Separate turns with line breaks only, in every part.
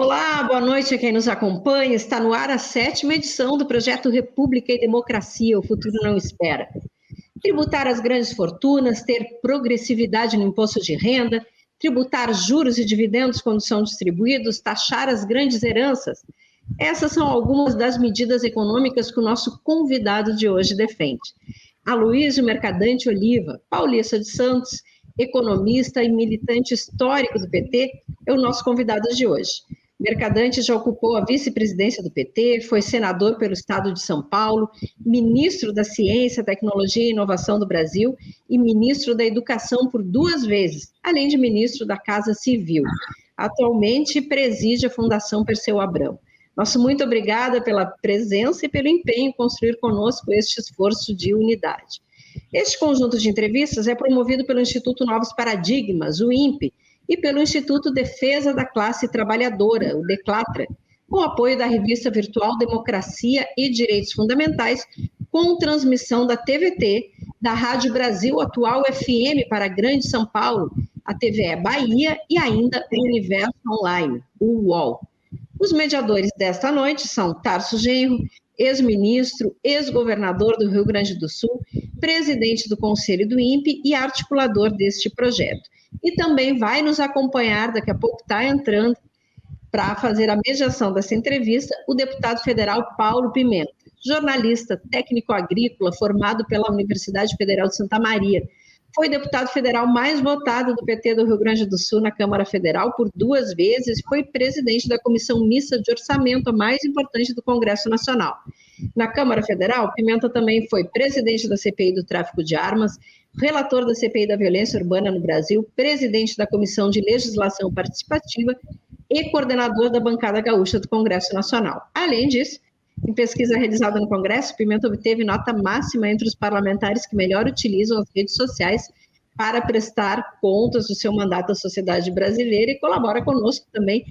Olá, boa noite a quem nos acompanha. Está no ar a 7ª edição do projeto República e Democracia, o futuro não espera. Tributar as grandes fortunas, ter progressividade no imposto de renda, tributar juros e dividendos quando são distribuídos, taxar as grandes heranças. Essas são algumas das medidas econômicas que o nosso convidado de hoje defende. Aloysio Mercadante Oliva, paulista de Santos, economista e militante histórico do PT, é o nosso convidado de hoje. Mercadante já ocupou a vice-presidência do PT, foi senador pelo estado de São Paulo, ministro da Ciência, Tecnologia e Inovação do Brasil e ministro da Educação por 2 vezes, além de ministro da Casa Civil. Atualmente preside a Fundação Perseu Abramo. Nosso muito obrigada pela presença e pelo empenho em construir conosco este esforço de unidade. Este conjunto de entrevistas é promovido pelo Instituto Novos Paradigmas, o INPE, e pelo Instituto Defesa da Classe Trabalhadora, o DECLATRA, com apoio da revista virtual Democracia e Direitos Fundamentais, com transmissão da TVT, da Rádio Brasil Atual FM para Grande São Paulo, a TVE Bahia e ainda o Universo Online, o UOL. Os mediadores desta noite são Tarso Genro, ex-ministro, ex-governador do Rio Grande do Sul, presidente do Conselho do INPE e articulador deste projeto. E também vai nos acompanhar, daqui a pouco está entrando, para fazer a mediação dessa entrevista, o deputado federal Paulo Pimenta, jornalista técnico agrícola formado pela Universidade Federal de Santa Maria. Foi deputado federal mais votado do PT do Rio Grande do Sul na Câmara Federal por 2 vezes e foi presidente da Comissão Mista de Orçamento, a mais importante do Congresso Nacional. Na Câmara Federal, Pimenta também foi presidente da CPI do tráfico de armas, relator da CPI da violência urbana no Brasil, presidente da Comissão de Legislação Participativa e coordenador da bancada gaúcha do Congresso Nacional. Além disso, em pesquisa realizada no Congresso, Pimenta obteve nota máxima entre os parlamentares que melhor utilizam as redes sociais para prestar contas do seu mandato à sociedade brasileira e colabora conosco também,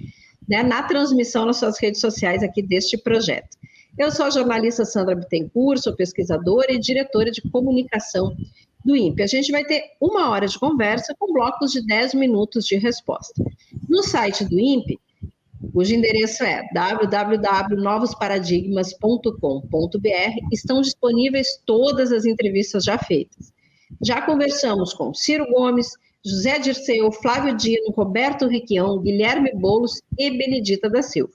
né, na transmissão nas suas redes sociais aqui deste projeto. Eu sou a jornalista Sandra Bittencourt, sou pesquisadora e diretora de comunicação do INPE. A gente vai ter 1 hora de conversa com blocos de 10 minutos de resposta. No site do INPE, cujo endereço é www.novosparadigmas.com.br, estão disponíveis todas as entrevistas já feitas. Já conversamos com Ciro Gomes, José Dirceu, Flávio Dino, Roberto Requião, Guilherme Boulos e Benedita da Silva.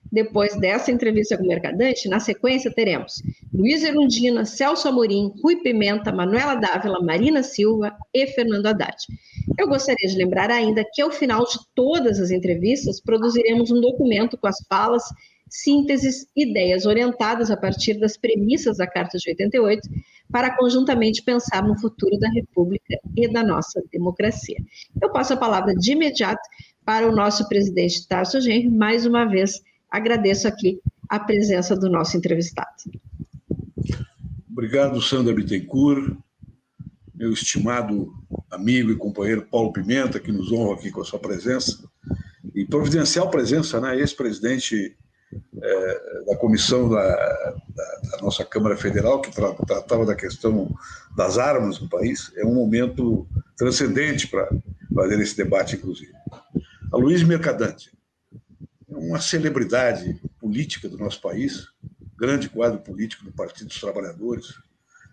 Depois dessa entrevista com o Mercadante, na sequência teremos Luiz Erundina, Celso Amorim, Rui Pimenta, Manuela Dávila, Marina Silva e Fernando Haddad. Eu gostaria de lembrar ainda que ao final de todas as entrevistas produziremos um documento com as falas, sínteses, ideias orientadas a partir das premissas da Carta de 88 para conjuntamente pensar no futuro da República e da nossa democracia. Eu passo a palavra de imediato para o nosso presidente Tarso Genro. Mais uma vez, agradeço aqui a presença do nosso entrevistado.
Obrigado, Sandra Bittencourt, meu estimado amigo e companheiro Paulo Pimenta, que nos honra aqui com a sua presença, e providencial presença, né, ex-presidente da comissão da nossa Câmara Federal, que tratava da questão das armas no país. É um momento transcendente para fazer esse debate, inclusive. Aloysio Mercadante é uma celebridade política do nosso país, grande quadro político do Partido dos Trabalhadores,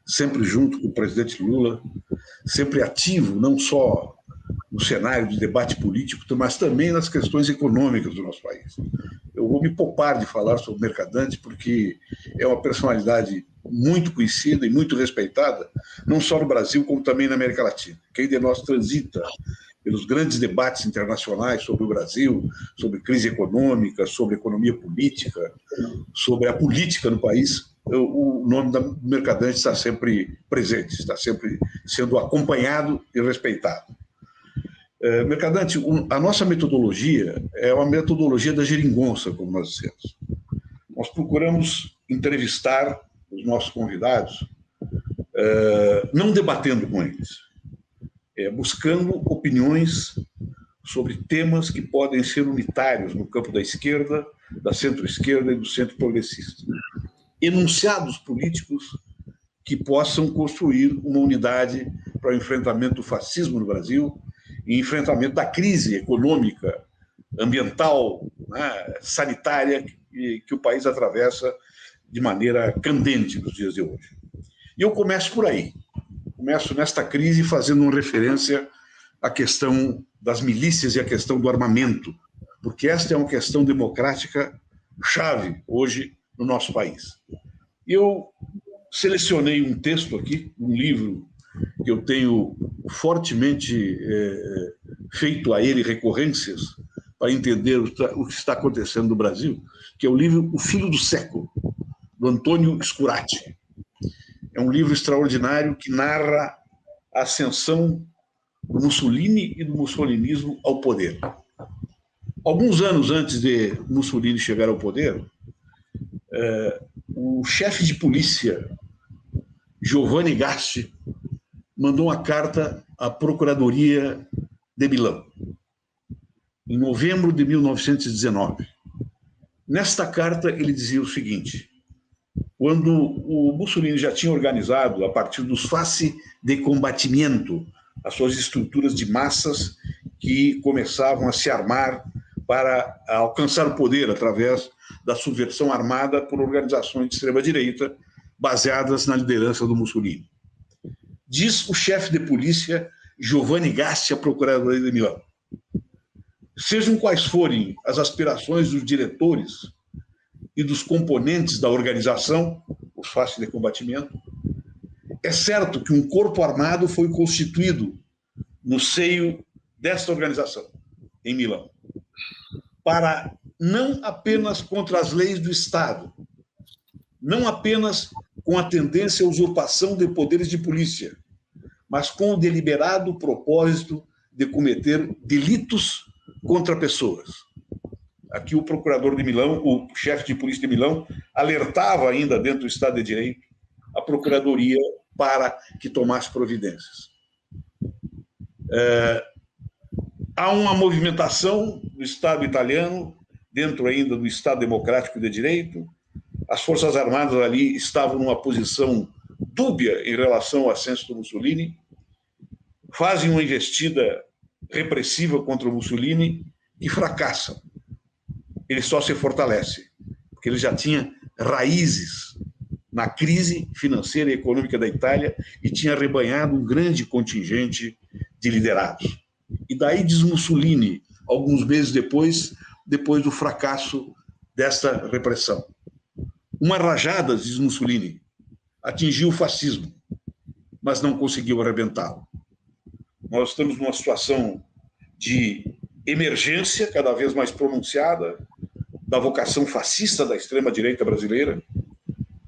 sempre junto com o presidente Lula, sempre ativo, não só no cenário de debate político, mas também nas questões econômicas do nosso país. Eu vou me poupar de falar sobre Mercadante, porque é uma personalidade muito conhecida e muito respeitada, não só no Brasil, como também na América Latina. Quem de nós transita pelos grandes debates internacionais sobre o Brasil, sobre crise econômica, sobre economia política, sobre a política no país, o nome da Mercadante está sempre presente, está sempre sendo acompanhado e respeitado. Mercadante, a nossa metodologia é uma metodologia da geringonça, como nós dissemos. Nós procuramos entrevistar os nossos convidados, não debatendo com eles, buscando opiniões sobre temas que podem ser unitários no campo da esquerda, da centro-esquerda e do centro progressista. Enunciados políticos que possam construir uma unidade para o enfrentamento do fascismo no Brasil e enfrentamento da crise econômica, ambiental, né, sanitária que o país atravessa de maneira candente nos dias de hoje. E eu começo por aí. Começo nesta crise fazendo uma referência à questão das milícias e à questão do armamento, porque esta é uma questão democrática chave hoje no nosso país. Eu selecionei um texto aqui, um livro que eu tenho fortemente feito a ele recorrências para entender o que está acontecendo no Brasil, que é o livro O Filho do Século, do Antônio Scurati. É um livro extraordinário que narra a ascensão do Mussolini e do mussolinismo ao poder. Alguns anos antes de Mussolini chegar ao poder, o chefe de polícia, Giovanni Gasti, mandou uma carta à Procuradoria de Milão, em novembro de 1919. Nesta carta, ele dizia o seguinte: quando o Mussolini já tinha organizado, a partir dos fasci de combatimento, as suas estruturas de massas que começavam a se armar para alcançar o poder através da subversão armada por organizações de extrema-direita baseadas na liderança do Mussolini. Diz o chefe de polícia Giovanni Gasti à Procuradoria de Milão: sejam quais forem as aspirações dos diretores e dos componentes da organização, os fasci de combatimento, é certo que um corpo armado foi constituído no seio desta organização, em Milão, para não apenas contra as leis do Estado, não apenas com a tendência à usurpação de poderes de polícia, mas com o deliberado propósito de cometer delitos contra pessoas. Aqui o procurador de Milão, o chefe de polícia de Milão, alertava ainda dentro do Estado de Direito a Procuradoria para que tomasse providências. Há uma movimentação do Estado italiano, dentro ainda do Estado Democrático de Direito. As Forças Armadas ali estavam numa posição dúbia em relação ao ascenso do Mussolini, fazem uma investida repressiva contra o Mussolini e fracassam. Ele só se fortalece, porque ele já tinha raízes na crise financeira e econômica da Itália e tinha arrebanhado um grande contingente de liderados. E daí diz Mussolini, alguns meses depois do fracasso desta repressão: uma rajada, diz Mussolini, atingiu o fascismo, mas não conseguiu arrebentá-lo. Nós estamos numa situação de emergência cada vez mais pronunciada da vocação fascista da extrema-direita brasileira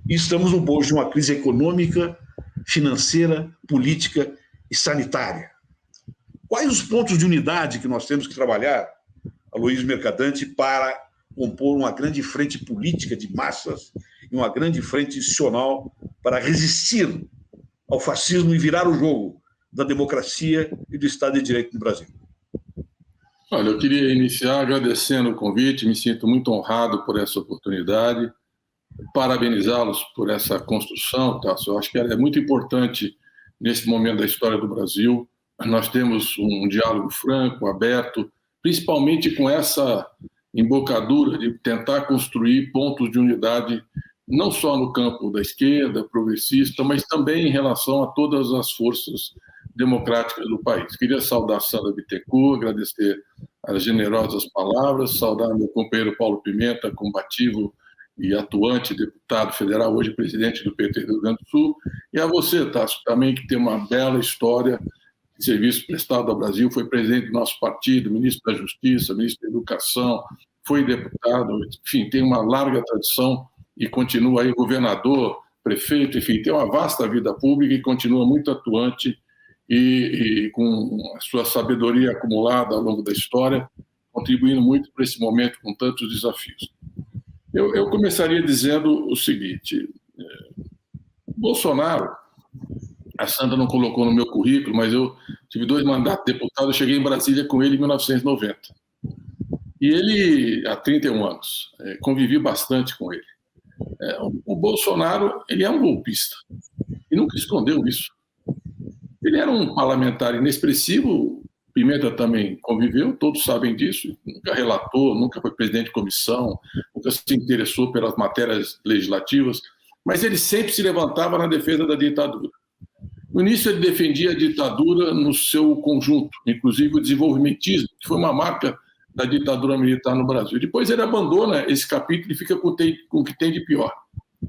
e estamos no bojo de uma crise econômica, financeira, política e sanitária. Quais os pontos de unidade que nós temos que trabalhar, Aloysio Mercadante, para compor uma grande frente política de massas e uma grande frente institucional para resistir ao fascismo e virar o jogo da democracia e do Estado de Direito no Brasil?
Olha, eu queria iniciar agradecendo o convite, me sinto muito honrado por essa oportunidade, parabenizá-los por essa construção, Tasso. Eu acho que ela é muito importante nesse momento da história do Brasil. Nós temos um diálogo franco, aberto, principalmente com essa embocadura de tentar construir pontos de unidade, não só no campo da esquerda, progressista, mas também em relação a todas as forças democráticas do país. Queria saudar a Sandra Bittencourt, agradecer as generosas palavras, saudar meu companheiro Paulo Pimenta, combativo e atuante deputado federal, hoje presidente do PT do Rio Grande do Sul, e a você, Tasso, também, que tem uma bela história de serviço prestado ao Brasil, foi presidente do nosso partido, ministro da Justiça, ministro da Educação, foi deputado, enfim, tem uma larga tradição e continua aí governador, prefeito, enfim, tem uma vasta vida pública e continua muito atuante e com a sua sabedoria acumulada ao longo da história, contribuindo muito para esse momento com tantos desafios. Eu começaria dizendo o seguinte: Bolsonaro, a Sandra não colocou no meu currículo, mas eu tive 2 mandatos de deputado, eu cheguei em Brasília com ele em 1990. E ele, há 31 anos, convivi bastante com ele. O Bolsonaro, ele é um golpista, e nunca escondeu isso. Ele era um parlamentar inexpressivo Pimenta também conviveu, todos sabem disso, nunca relatou, nunca foi presidente de comissão, nunca se interessou pelas matérias legislativas, mas ele sempre se levantava na defesa da ditadura. No início ele defendia a ditadura no seu conjunto, inclusive o desenvolvimentismo, que foi uma marca da ditadura militar no Brasil. Depois ele abandona esse capítulo e fica com o que tem de pior.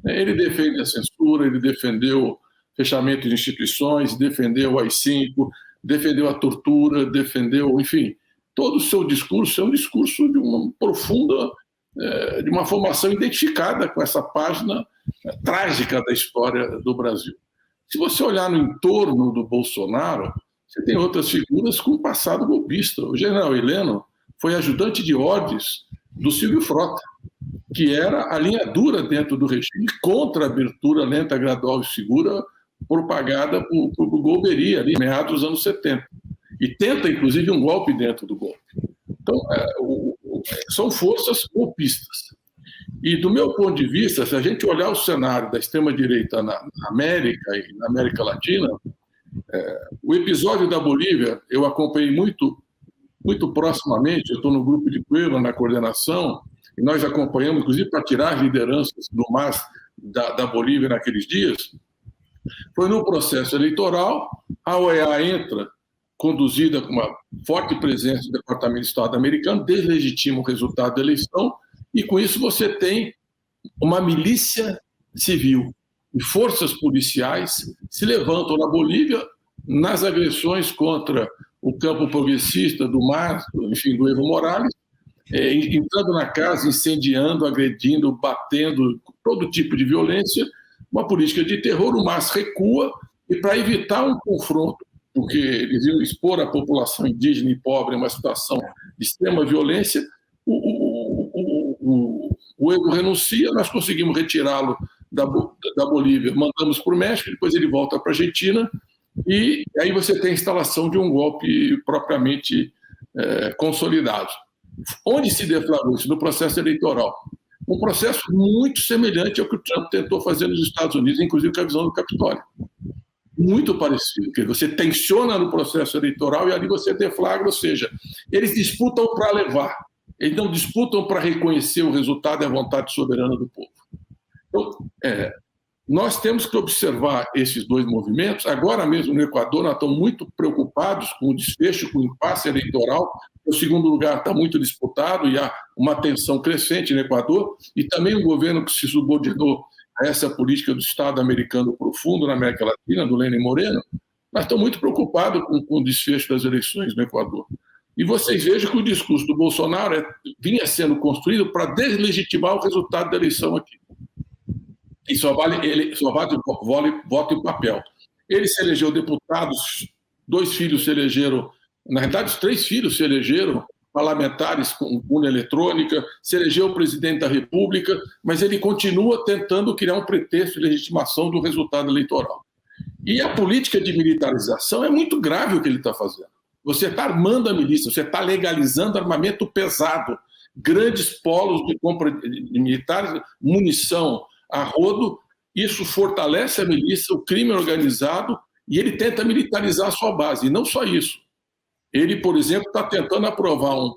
Ele defende a censura, ele defendeu o fechamento de instituições, defendeu o AI-5, defendeu a tortura, defendeu, enfim, todo o seu discurso é um discurso de uma profunda, de uma formação identificada com essa página trágica da história do Brasil. Se você olhar no entorno do Bolsonaro, você tem outras figuras com passado golpista. O general Heleno foi ajudante de ordens do Silvio Frota, que era a linha dura dentro do regime contra a abertura lenta, gradual e segura propagada por Golbery, ali, meados dos anos 70. E tenta, inclusive, um golpe dentro do golpe. Então, são forças golpistas. E, do meu ponto de vista, se a gente olhar o cenário da extrema-direita na América e na América Latina, o episódio da Bolívia eu acompanhei muito proximamente, eu estou no grupo de Cueva, na coordenação, e nós acompanhamos, inclusive, para tirar as lideranças do MAS da Bolívia naqueles dias. Foi no processo eleitoral, a OEA entra, conduzida com uma forte presença do Departamento de Estado americano, deslegitima o resultado da eleição, e com isso você tem uma milícia civil e forças policiais se levantam na Bolívia nas agressões contra o campo progressista do MAS, enfim, do Evo Morales, entrando na casa, incendiando, agredindo, batendo, todo tipo de violência, uma política de terror. O MAS recua e, para evitar um confronto, porque eles iam expor a população indígena e pobre a uma situação de extrema violência, o Evo renuncia, nós conseguimos retirá-lo da Bolívia, mandamos para o México, depois ele volta para a Argentina, e aí você tem a instalação de um golpe propriamente consolidado. Onde se deflagrou isso? No processo eleitoral. Um processo muito semelhante ao que o Trump tentou fazer nos Estados Unidos, inclusive com a visão do Capitólio. Muito parecido, porque você tensiona no processo eleitoral e ali você deflagra, ou seja, eles disputam para levar, eles não disputam para reconhecer o resultado e a vontade soberana do povo. Então, nós temos que observar esses dois movimentos. Agora mesmo no Equador nós estamos muito preocupados com o desfecho, com o impasse eleitoral. O segundo lugar está muito disputado e há uma tensão crescente no Equador, e também um governo que se subordinou a essa política do Estado americano profundo na América Latina, do Lenin Moreno. Nós estamos muito preocupados com o desfecho das eleições no Equador. E vocês vejam que o discurso do Bolsonaro vinha sendo construído para deslegitimar o resultado da eleição aqui. E só vale voto em papel. Ele se elegeu deputados, 2 filhos se elegeram, na verdade, os 3 filhos se elegeram parlamentares com urna eletrônica, se elegeu o presidente da República, mas ele continua tentando criar um pretexto de legitimação do resultado eleitoral. E a política de militarização é muito grave o que ele está fazendo. Você está armando a milícia, você está legalizando armamento pesado, grandes polos de compra de militares, munição a rodo. Isso fortalece a milícia, o crime organizado, e ele tenta militarizar a sua base. E não só isso. Ele, por exemplo, está tentando aprovar um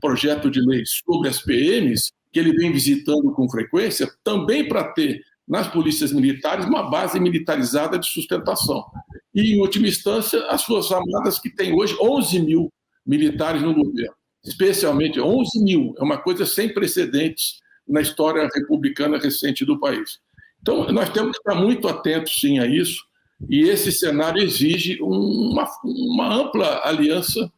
projeto de lei sobre as PMs, que ele vem visitando com frequência, também para ter nas polícias militares uma base militarizada de sustentação. E, em última instância, as Forças Armadas, que tem hoje 11 mil militares no governo. Especialmente 11 mil, é uma coisa sem precedentes na história republicana recente do país. Então, nós temos que estar muito atentos, sim, a isso, e esse cenário exige uma ampla aliança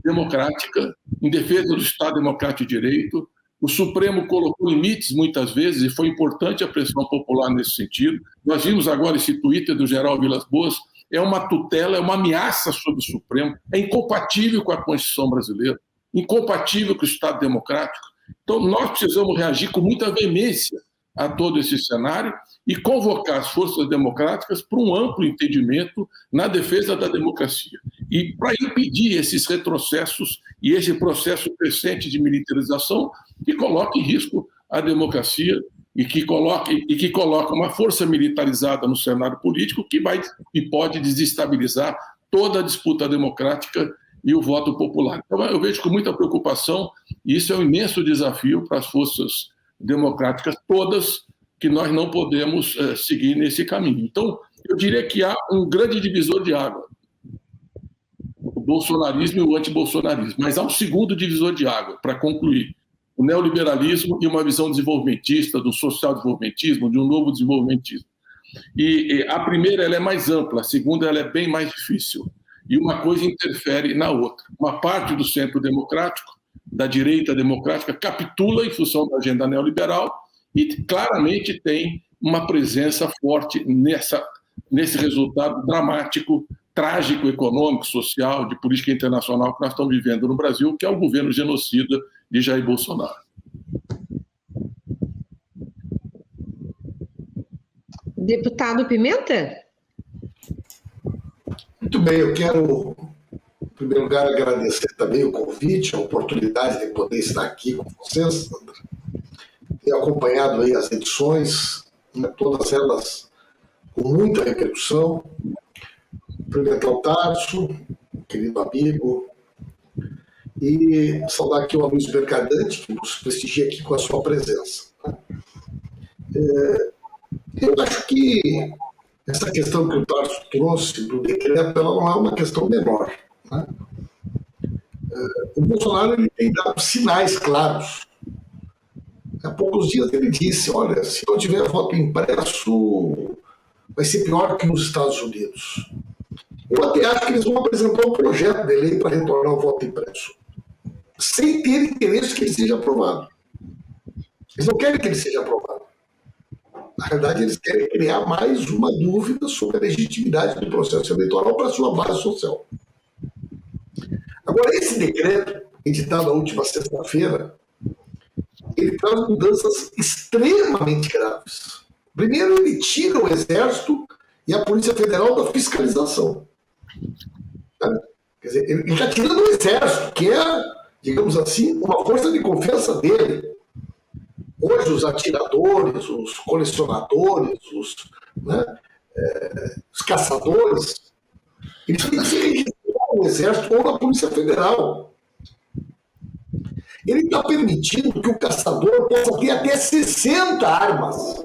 democrática em defesa do Estado Democrático de Direito. O Supremo colocou limites muitas vezes e foi importante a pressão popular nesse sentido. Nós vimos agora esse Twitter do general Vilas Boas, é uma tutela, é uma ameaça sobre o Supremo, é incompatível com a Constituição brasileira, incompatível com o Estado Democrático. Então, nós precisamos reagir com muita veemência a todo esse cenário e convocar as forças democráticas para um amplo entendimento na defesa da democracia. E para impedir esses retrocessos e esse processo crescente de militarização que coloca em risco a democracia e que coloca uma força militarizada no cenário político que vai e pode desestabilizar toda a disputa democrática e o voto popular. Então, eu vejo com muita preocupação, e isso é um imenso desafio para as forças democráticas todas, que nós não podemos seguir nesse caminho. Então, eu diria que há um grande divisor de água, o bolsonarismo e o antibolsonarismo, mas há um segundo divisor de água, para concluir, o neoliberalismo e uma visão desenvolvimentista, do social-desenvolvimentismo, de um novo desenvolvimentismo. E a primeira ela é mais ampla, a segunda ela é bem mais difícil. E uma coisa interfere na outra. Uma parte do centro democrático, da direita democrática, capitula em função da agenda neoliberal e claramente tem uma presença forte nesse resultado dramático, trágico, econômico, social, de política internacional que nós estamos vivendo no Brasil, que é o governo genocida de Jair Bolsonaro.
Deputado Pimenta?
Muito bem, eu quero, em primeiro lugar, agradecer também o convite, a oportunidade de poder estar aqui com vocês, Sandra. Tenho acompanhado aí as edições, todas elas com muita repercussão. Cumprimentar o Tarso, querido amigo, e saudar aqui o Luiz Mercadante, que nos prestigia aqui com a sua presença. Eu acho que essa questão que o Tarso trouxe do decreto, ela não é uma questão menor, né? O Bolsonaro ele tem dado sinais claros. Há poucos dias ele disse, olha, se não tiver voto impresso, vai ser pior que nos Estados Unidos. Eu até acho que eles vão apresentar um projeto de lei para retornar o voto impresso, sem ter interesse que ele seja aprovado. Eles não querem que ele seja aprovado. Na verdade, eles querem criar mais uma dúvida sobre a legitimidade do processo eleitoral para a sua base social. Agora, esse decreto, editado na última sexta-feira, ele traz mudanças extremamente graves. Primeiro, ele tira o Exército e a Polícia Federal da fiscalização. Quer dizer, ele está tirando o Exército, que é, digamos assim, uma força de confiança dele. Hoje, os atiradores, os colecionadores, os caçadores, eles têm que se registrar no Exército ou na Polícia Federal. Ele está permitindo que o caçador possa ter até 60 armas,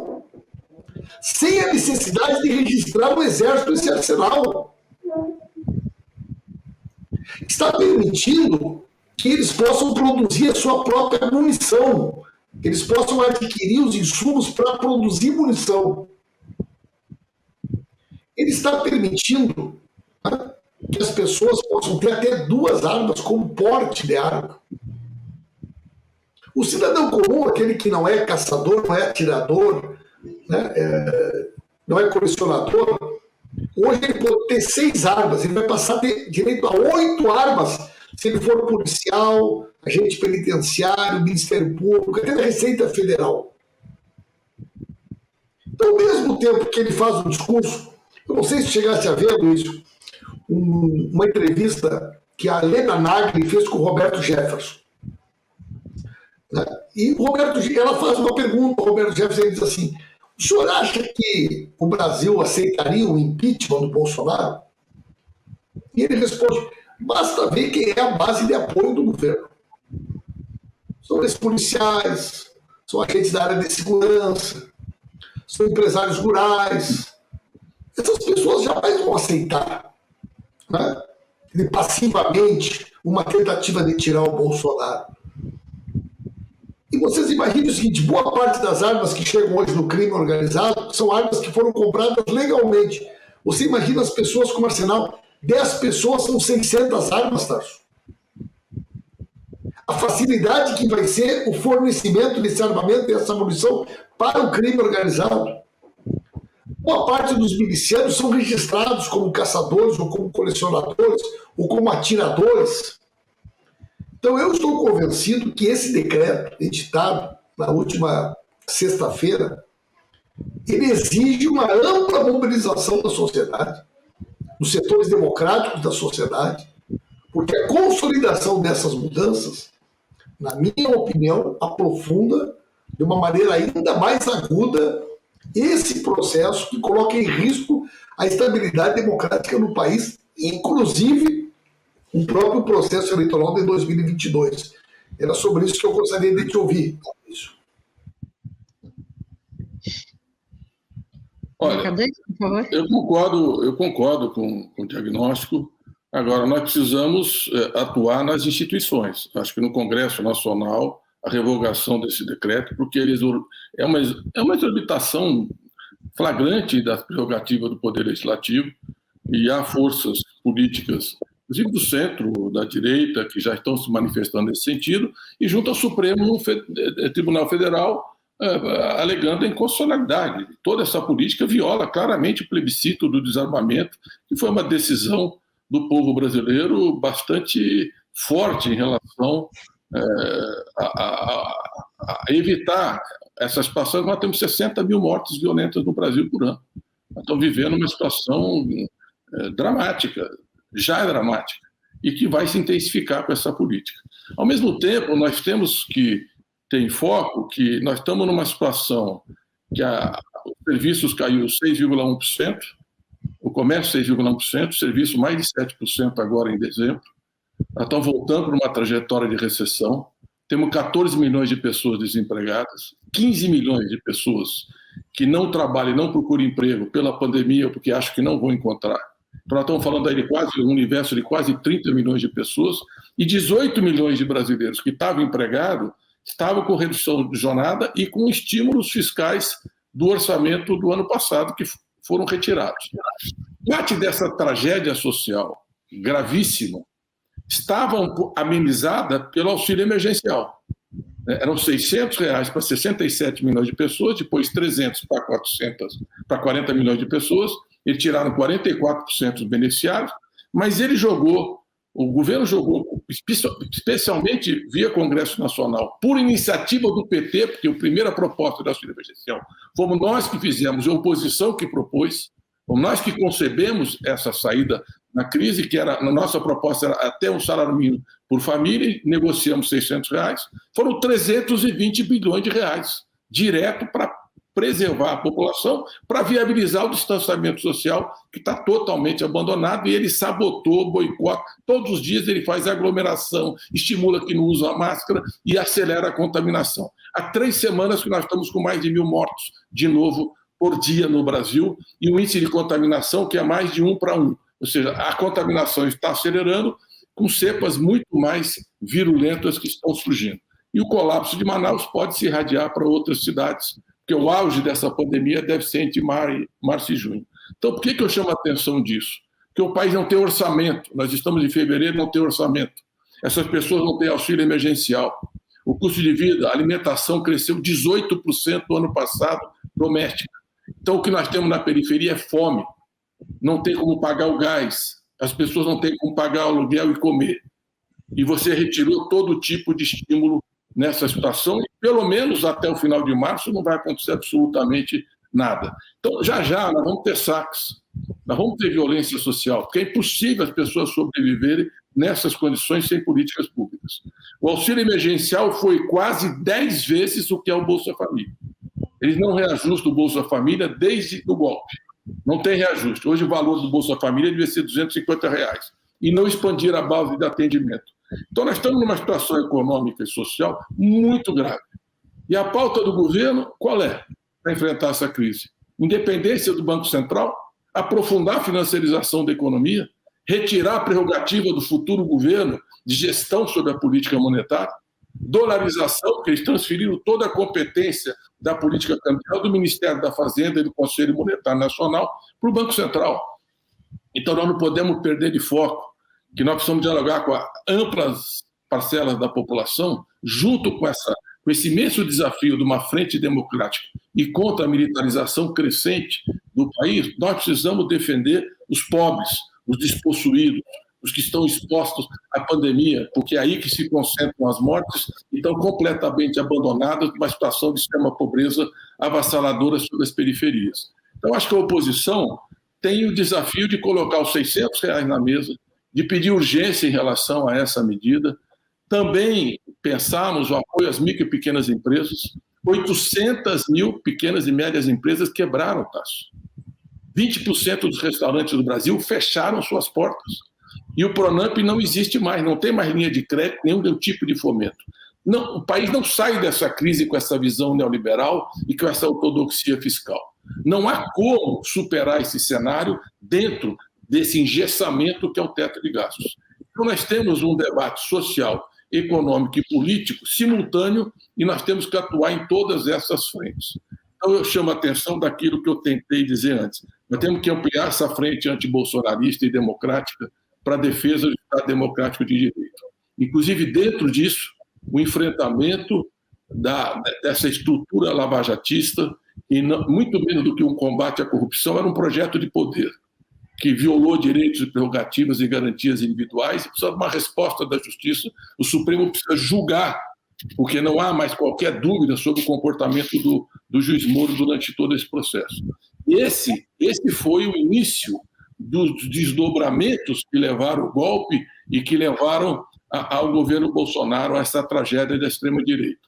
sem a necessidade de registrar no Exército esse arsenal. Está permitindo que eles possam produzir a sua própria munição, que eles possam adquirir os insumos para produzir munição. Ele está permitindo, né, que as pessoas possam ter até 2 armas como porte de arma. O cidadão comum, aquele que não é caçador, não é atirador, né, não é colecionador, hoje ele pode ter 6 armas, ele vai passar a ter direito a 8 armas se ele for policial, agente penitenciário, Ministério Público, até da Receita Federal. Então, ao mesmo tempo que ele faz um discurso, eu não sei se chegasse a ver, Luiz, uma entrevista que a Helena Nagli fez com o Roberto Jefferson. E ela faz uma pergunta, o Roberto Jefferson, ele diz assim, o senhor acha que o Brasil aceitaria o impeachment do Bolsonaro? E ele responde, basta ver quem é a base de apoio do governo. São esses policiais, são agentes da área de segurança, são empresários rurais. Essas pessoas jamais vão aceitar, né, passivamente uma tentativa de tirar o Bolsonaro. E vocês imaginem o seguinte, boa parte das armas que chegam hoje no crime organizado são armas que foram compradas legalmente. Você imagina as pessoas com arsenal, 10 pessoas são 600 armas, Tarso. A facilidade que vai ser o fornecimento desse armamento e dessa munição para o crime organizado. Boa parte dos milicianos são registrados como caçadores, ou como colecionadores, ou como atiradores. Então, eu estou convencido que esse decreto, editado na última sexta-feira, ele exige uma ampla mobilização da sociedade, dos setores democráticos da sociedade, porque a consolidação dessas mudanças, na minha opinião, aprofunda de uma maneira ainda mais aguda esse processo que coloca em risco a estabilidade democrática no país, inclusive um próprio processo eleitoral de 2022. Era sobre isso que eu gostaria de te ouvir. Isso.
Olha, eu concordo com o diagnóstico. Agora, nós precisamos atuar nas instituições. Acho que no Congresso Nacional, a revogação desse decreto, porque é uma exorbitação flagrante da prerrogativa do Poder Legislativo, e há forças políticas, inclusive do centro, da direita, que já estão se manifestando nesse sentido, e junto ao Supremo Tribunal Federal, alegando a inconstitucionalidade. Toda essa política viola claramente o plebiscito do desarmamento, que foi uma decisão do povo brasileiro bastante forte em relação a evitar essa situação. Nós temos 60 mil mortes violentas no Brasil por ano. Nós estamos vivendo uma situação dramática, já é dramática, e que vai se intensificar com essa política. Ao mesmo tempo, nós temos que ter em foco que nós estamos numa situação que os serviços caiu 6,1%, o comércio 6,1%, o serviço mais de 7% agora em dezembro. Nós estamos voltando para uma trajetória de recessão. Temos 14 milhões de pessoas desempregadas, 15 milhões de pessoas que não trabalham e não procuram emprego pela pandemia ou porque acham que não vão encontrar. Então, nós estamos falando aí de um universo de quase 30 milhões de pessoas e 18 milhões de brasileiros que estavam empregados, estavam com redução de jornada e com estímulos fiscais do orçamento do ano passado que foram retirados. Parte dessa tragédia social gravíssima estava amenizada pelo auxílio emergencial. Eram R$600 para 67 milhões de pessoas, depois 300 para 40 milhões de pessoas. Eles tiraram 44% dos beneficiários, mas o governo jogou, especialmente via Congresso Nacional, por iniciativa do PT, porque a primeira proposta do auxílio emergencial fomos nós que fizemos, a oposição que propôs, fomos nós que concebemos essa saída na crise, que era, na nossa proposta era até um salário mínimo por família, e negociamos R$600, foram 320 bilhões de reais, direto para preservar a população, para viabilizar o distanciamento social, que está totalmente abandonado, e ele sabotou, boicota. Todos os dias ele faz aglomeração, estimula que não usa a máscara e acelera a contaminação. Há 3 semanas que nós estamos com mais de 1.000 mortos, de novo, por dia no Brasil, e um índice de contaminação que é mais de 1 para 1. Ou seja, a contaminação está acelerando, com cepas muito mais virulentas que estão surgindo. E o colapso de Manaus pode se irradiar para outras cidades, porque o auge dessa pandemia deve ser entre março e junho. Então, por que eu chamo a atenção disso? Porque o país não tem orçamento. Nós estamos em fevereiro, não tem orçamento. Essas pessoas não têm auxílio emergencial. O custo de vida, a alimentação cresceu 18% no ano passado, doméstica. Então, o que nós temos na periferia é fome. Não tem como pagar o gás. As pessoas não têm como pagar o aluguel e comer. E você retirou todo tipo de estímulo nessa situação, e pelo menos até o final de março não vai acontecer absolutamente nada. Então, já nós vamos ter saques, nós vamos ter violência social, porque é impossível as pessoas sobreviverem nessas condições sem políticas públicas. O auxílio emergencial foi quase 10 vezes o que é o Bolsa Família. Eles não reajustam o Bolsa Família desde o golpe. Não tem reajuste. Hoje o valor do Bolsa Família devia ser R$250, e não expandir a base de atendimento. Então, nós estamos numa situação econômica e social muito grave. E a pauta do governo, qual é para enfrentar essa crise? Independência do Banco Central, aprofundar a financiarização da economia, retirar a prerrogativa do futuro governo de gestão sobre a política monetária, dolarização, porque eles transferiram toda a competência da política cambial do Ministério da Fazenda e do Conselho Monetário Nacional para o Banco Central. Então, nós não podemos perder de foco que nós precisamos dialogar com amplas parcelas da população, junto com esse imenso desafio de uma frente democrática e contra a militarização crescente do país. Nós precisamos defender os pobres, os despossuídos, os que estão expostos à pandemia, porque é aí que se concentram as mortes e estão completamente abandonadas numa situação de extrema pobreza avassaladora sobre as periferias. Então, acho que a oposição tem o desafio de colocar os R$600 na mesa, de pedir urgência em relação a essa medida. Também pensarmos o apoio às micro e pequenas empresas. 800 mil pequenas e médias empresas quebraram, Tasso. 20% dos restaurantes do Brasil fecharam suas portas. E o Pronamp não existe mais, não tem mais linha de crédito, nenhum tipo de fomento. Não, o país não sai dessa crise com essa visão neoliberal e com essa ortodoxia fiscal. Não há como superar esse cenário dentro desse engessamento que é o teto de gastos. Então, nós temos um debate social, econômico e político simultâneo e nós temos que atuar em todas essas frentes. Então, eu chamo a atenção daquilo que eu tentei dizer antes. Nós temos que ampliar essa frente antibolsonarista e democrática para a defesa do Estado democrático de direito. Inclusive, dentro disso, o enfrentamento dessa estrutura lavajatista, e não, muito menos do que um combate à corrupção, era um projeto de poder que violou direitos, prerrogativas e garantias individuais e precisa de uma resposta da justiça. O Supremo precisa julgar, porque não há mais qualquer dúvida sobre o comportamento do juiz Moro durante todo esse processo. Esse foi o início dos desdobramentos que levaram o golpe e que levaram ao governo Bolsonaro a essa tragédia da extrema-direita.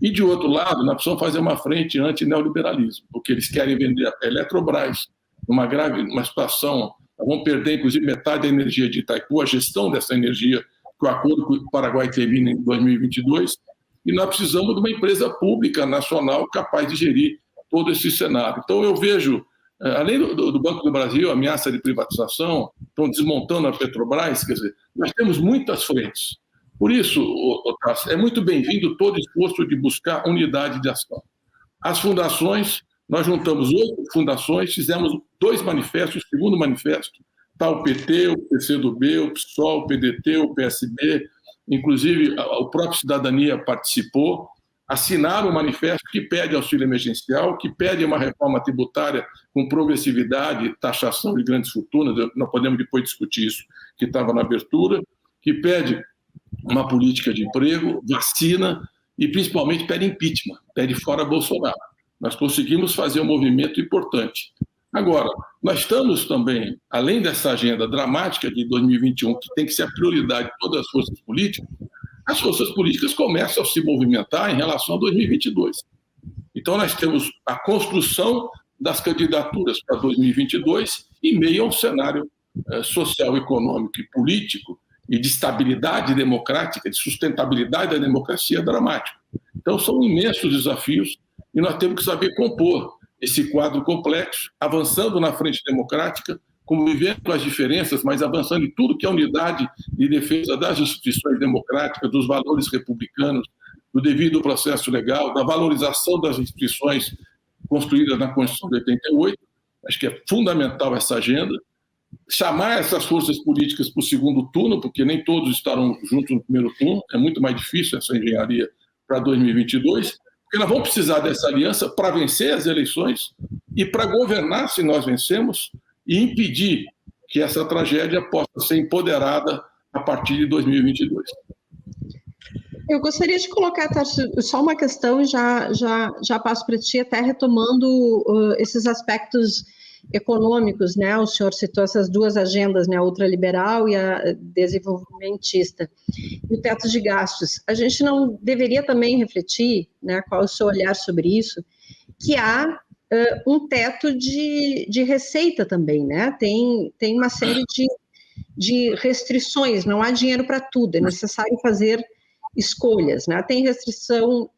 E, de outro lado, nós precisamos fazer uma frente anti-neoliberalismo, porque eles querem vender a Eletrobras numa situação, vão perder, inclusive, metade da energia de Itaipu, a gestão dessa energia, que o acordo com o Paraguai termina em 2022, e nós precisamos de uma empresa pública nacional capaz de gerir todo esse cenário. Então, eu vejo, além do Banco do Brasil, ameaça de privatização, estão desmontando a Petrobras, quer dizer, nós temos muitas frentes. Por isso, Otávio, é muito bem-vindo todo esforço de buscar unidade de ação. As fundações, nós juntamos 8 fundações, fizemos 2 manifestos, o segundo manifesto, está o PT, o PCdoB, o PSOL, o PDT, o PSB, inclusive o próprio Cidadania participou, assinaram um manifesto que pede auxílio emergencial, que pede uma reforma tributária com progressividade, taxação de grandes fortunas, nós podemos depois discutir isso, que estava na abertura, que pede uma política de emprego, vacina e, principalmente, pede impeachment, pede fora Bolsonaro. Nós conseguimos fazer um movimento importante. Agora, nós estamos também, além dessa agenda dramática de 2021, que tem que ser a prioridade de todas as forças políticas, as forças políticas começam a se movimentar em relação a 2022. Então, nós temos a construção das candidaturas para 2022 em meio a um cenário social, econômico e político e de estabilidade democrática, de sustentabilidade da democracia dramático. Então, são imensos desafios e nós temos que saber compor esse quadro complexo, avançando na frente democrática, convivendo com as diferenças, mas avançando em tudo que é unidade de defesa das instituições democráticas, dos valores republicanos, do devido processo legal, da valorização das instituições construídas na Constituição de 88. Acho que é fundamental essa agenda. Chamar essas forças políticas para o segundo turno, porque nem todos estarão juntos no primeiro turno, é muito mais difícil essa engenharia para 2022, porque nós vamos precisar dessa aliança para vencer as eleições e para governar, se nós vencemos, e impedir que essa tragédia possa ser empoderada a partir de 2022.
Eu gostaria de colocar, Tarso, só uma questão e já passo para ti, até retomando esses aspectos econômicos, né? O senhor citou essas 2 agendas, né? A ultraliberal e a desenvolvimentista. E o teto de gastos. A gente não deveria também refletir, né? Qual é o seu olhar sobre isso? Que há um teto de receita também, né? Tem uma série de restrições, não há dinheiro para tudo, é necessário fazer escolhas, né? Tem restrição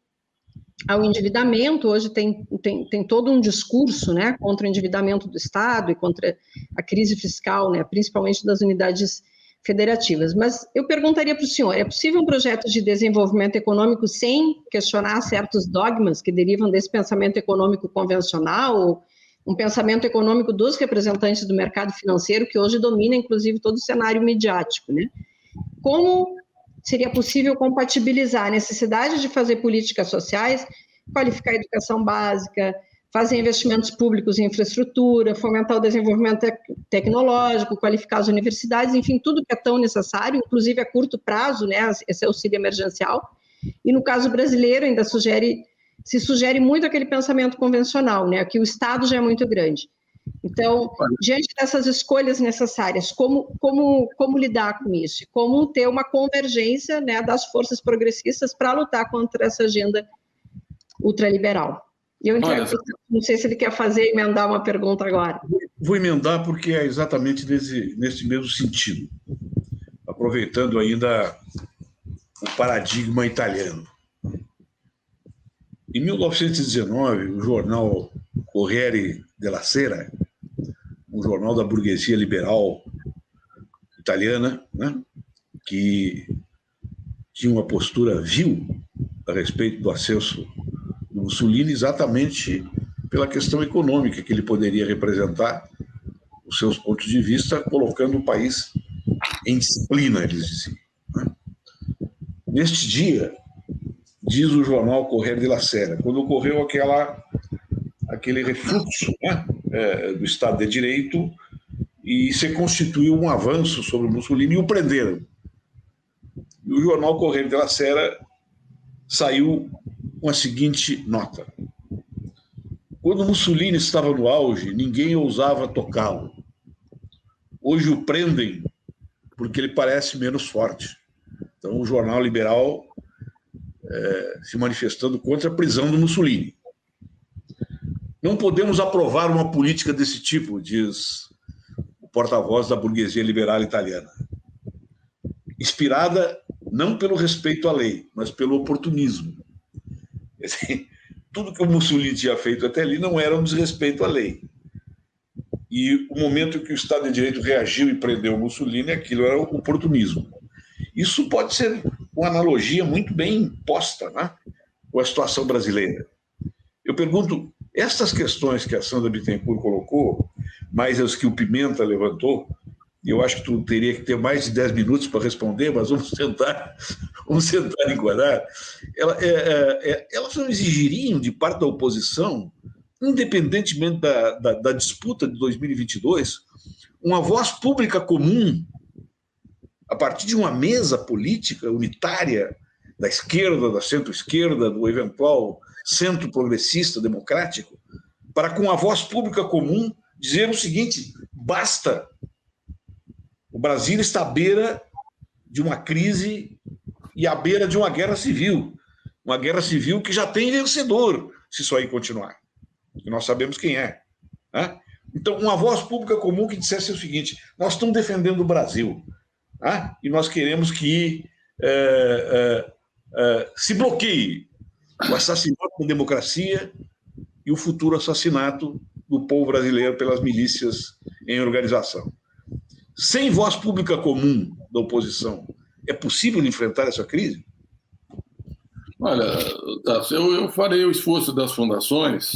ao endividamento, hoje tem todo um discurso, né, contra o endividamento do Estado e contra a crise fiscal, né, principalmente das unidades federativas. Mas eu perguntaria para o senhor, é possível um projeto de desenvolvimento econômico sem questionar certos dogmas que derivam desse pensamento econômico convencional, ou um pensamento econômico dos representantes do mercado financeiro, que hoje domina, inclusive, todo o cenário midiático, né? Como seria possível compatibilizar a necessidade de fazer políticas sociais, qualificar a educação básica, fazer investimentos públicos em infraestrutura, fomentar o desenvolvimento tecnológico, qualificar as universidades, enfim, tudo que é tão necessário, inclusive a curto prazo, né, esse auxílio emergencial. E no caso brasileiro ainda se sugere muito aquele pensamento convencional, né, que o Estado já é muito grande. Então, diante dessas escolhas necessárias, como lidar com isso? Como ter uma convergência, né, das forças progressistas para lutar contra essa agenda ultraliberal? Eu não sei se ele quer emendar uma pergunta agora.
Vou emendar porque é exatamente nesse mesmo sentido. aproveitando ainda o paradigma italiano. Em 1919, o jornal Corriere della Sera, um jornal da burguesia liberal italiana, né, que tinha uma postura vil a respeito do ascenso do Mussolini, exatamente pela questão econômica que ele poderia representar, os seus pontos de vista, colocando o país em disciplina, eles diziam. Né? Neste dia, diz o jornal Corriere della Sera, quando ocorreu aquele refluxo, né, do Estado de Direito, e se constituiu um avanço sobre o Mussolini e o prenderam. E o jornal Corriere della Sera saiu com a seguinte nota: quando Mussolini estava no auge, ninguém ousava tocá-lo. Hoje o prendem porque ele parece menos forte. Então, o jornal liberal se manifestando contra a prisão do Mussolini. Não podemos aprovar uma política desse tipo, diz o porta-voz da burguesia liberal italiana, inspirada não pelo respeito à lei, mas pelo oportunismo. Assim, tudo que o Mussolini tinha feito até ali não era um desrespeito à lei. E o momento em que o Estado de Direito reagiu e prendeu o Mussolini, aquilo era o oportunismo. Isso pode ser uma analogia muito bem posta, né, com a situação brasileira. Eu pergunto, essas questões que a Sandra Bittencourt colocou, mais as que o Pimenta levantou, e eu acho que tu teria que ter mais de 10 minutos para responder, mas vamos tentar enquadrar. Elas não exigiriam de parte da oposição, independentemente da disputa de 2022, uma voz pública comum, a partir de uma mesa política unitária da esquerda, da centro-esquerda, do eventual centro progressista democrático, para, com a voz pública comum, dizer o seguinte: basta. O Brasil está à beira de uma crise e à beira de uma guerra civil. Uma guerra civil que já tem vencedor, se isso aí continuar. E nós sabemos quem é. Né? Então, uma voz pública comum que dissesse o seguinte: nós estamos defendendo o Brasil. E nós queremos que se bloqueie o assassinato da democracia e o futuro assassinato do povo brasileiro pelas milícias em organização. Sem voz pública comum da oposição, é possível enfrentar essa crise?
Olha, eu farei o esforço das fundações,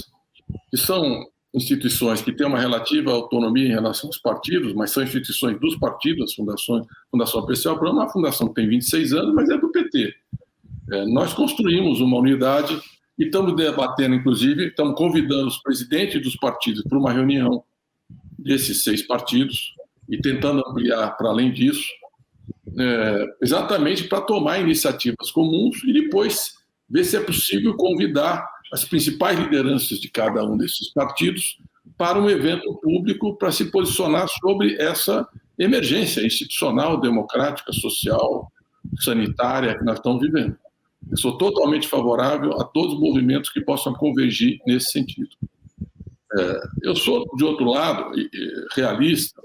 que são instituições que têm uma relativa autonomia em relação aos partidos, mas são instituições dos partidos, Fundação PCO, é uma fundação que tem 26 anos, mas é do PT. Nós construímos uma unidade e estamos debatendo, inclusive, estamos convidando os presidentes dos partidos para uma reunião desses 6 partidos e tentando ampliar para além disso, exatamente para tomar iniciativas comuns e depois ver se é possível convidar as principais lideranças de cada um desses partidos para um evento público para se posicionar sobre essa emergência institucional, democrática, social, sanitária que nós estamos vivendo. Eu sou totalmente favorável a todos os movimentos que possam convergir nesse sentido. Eu sou, de outro lado, realista.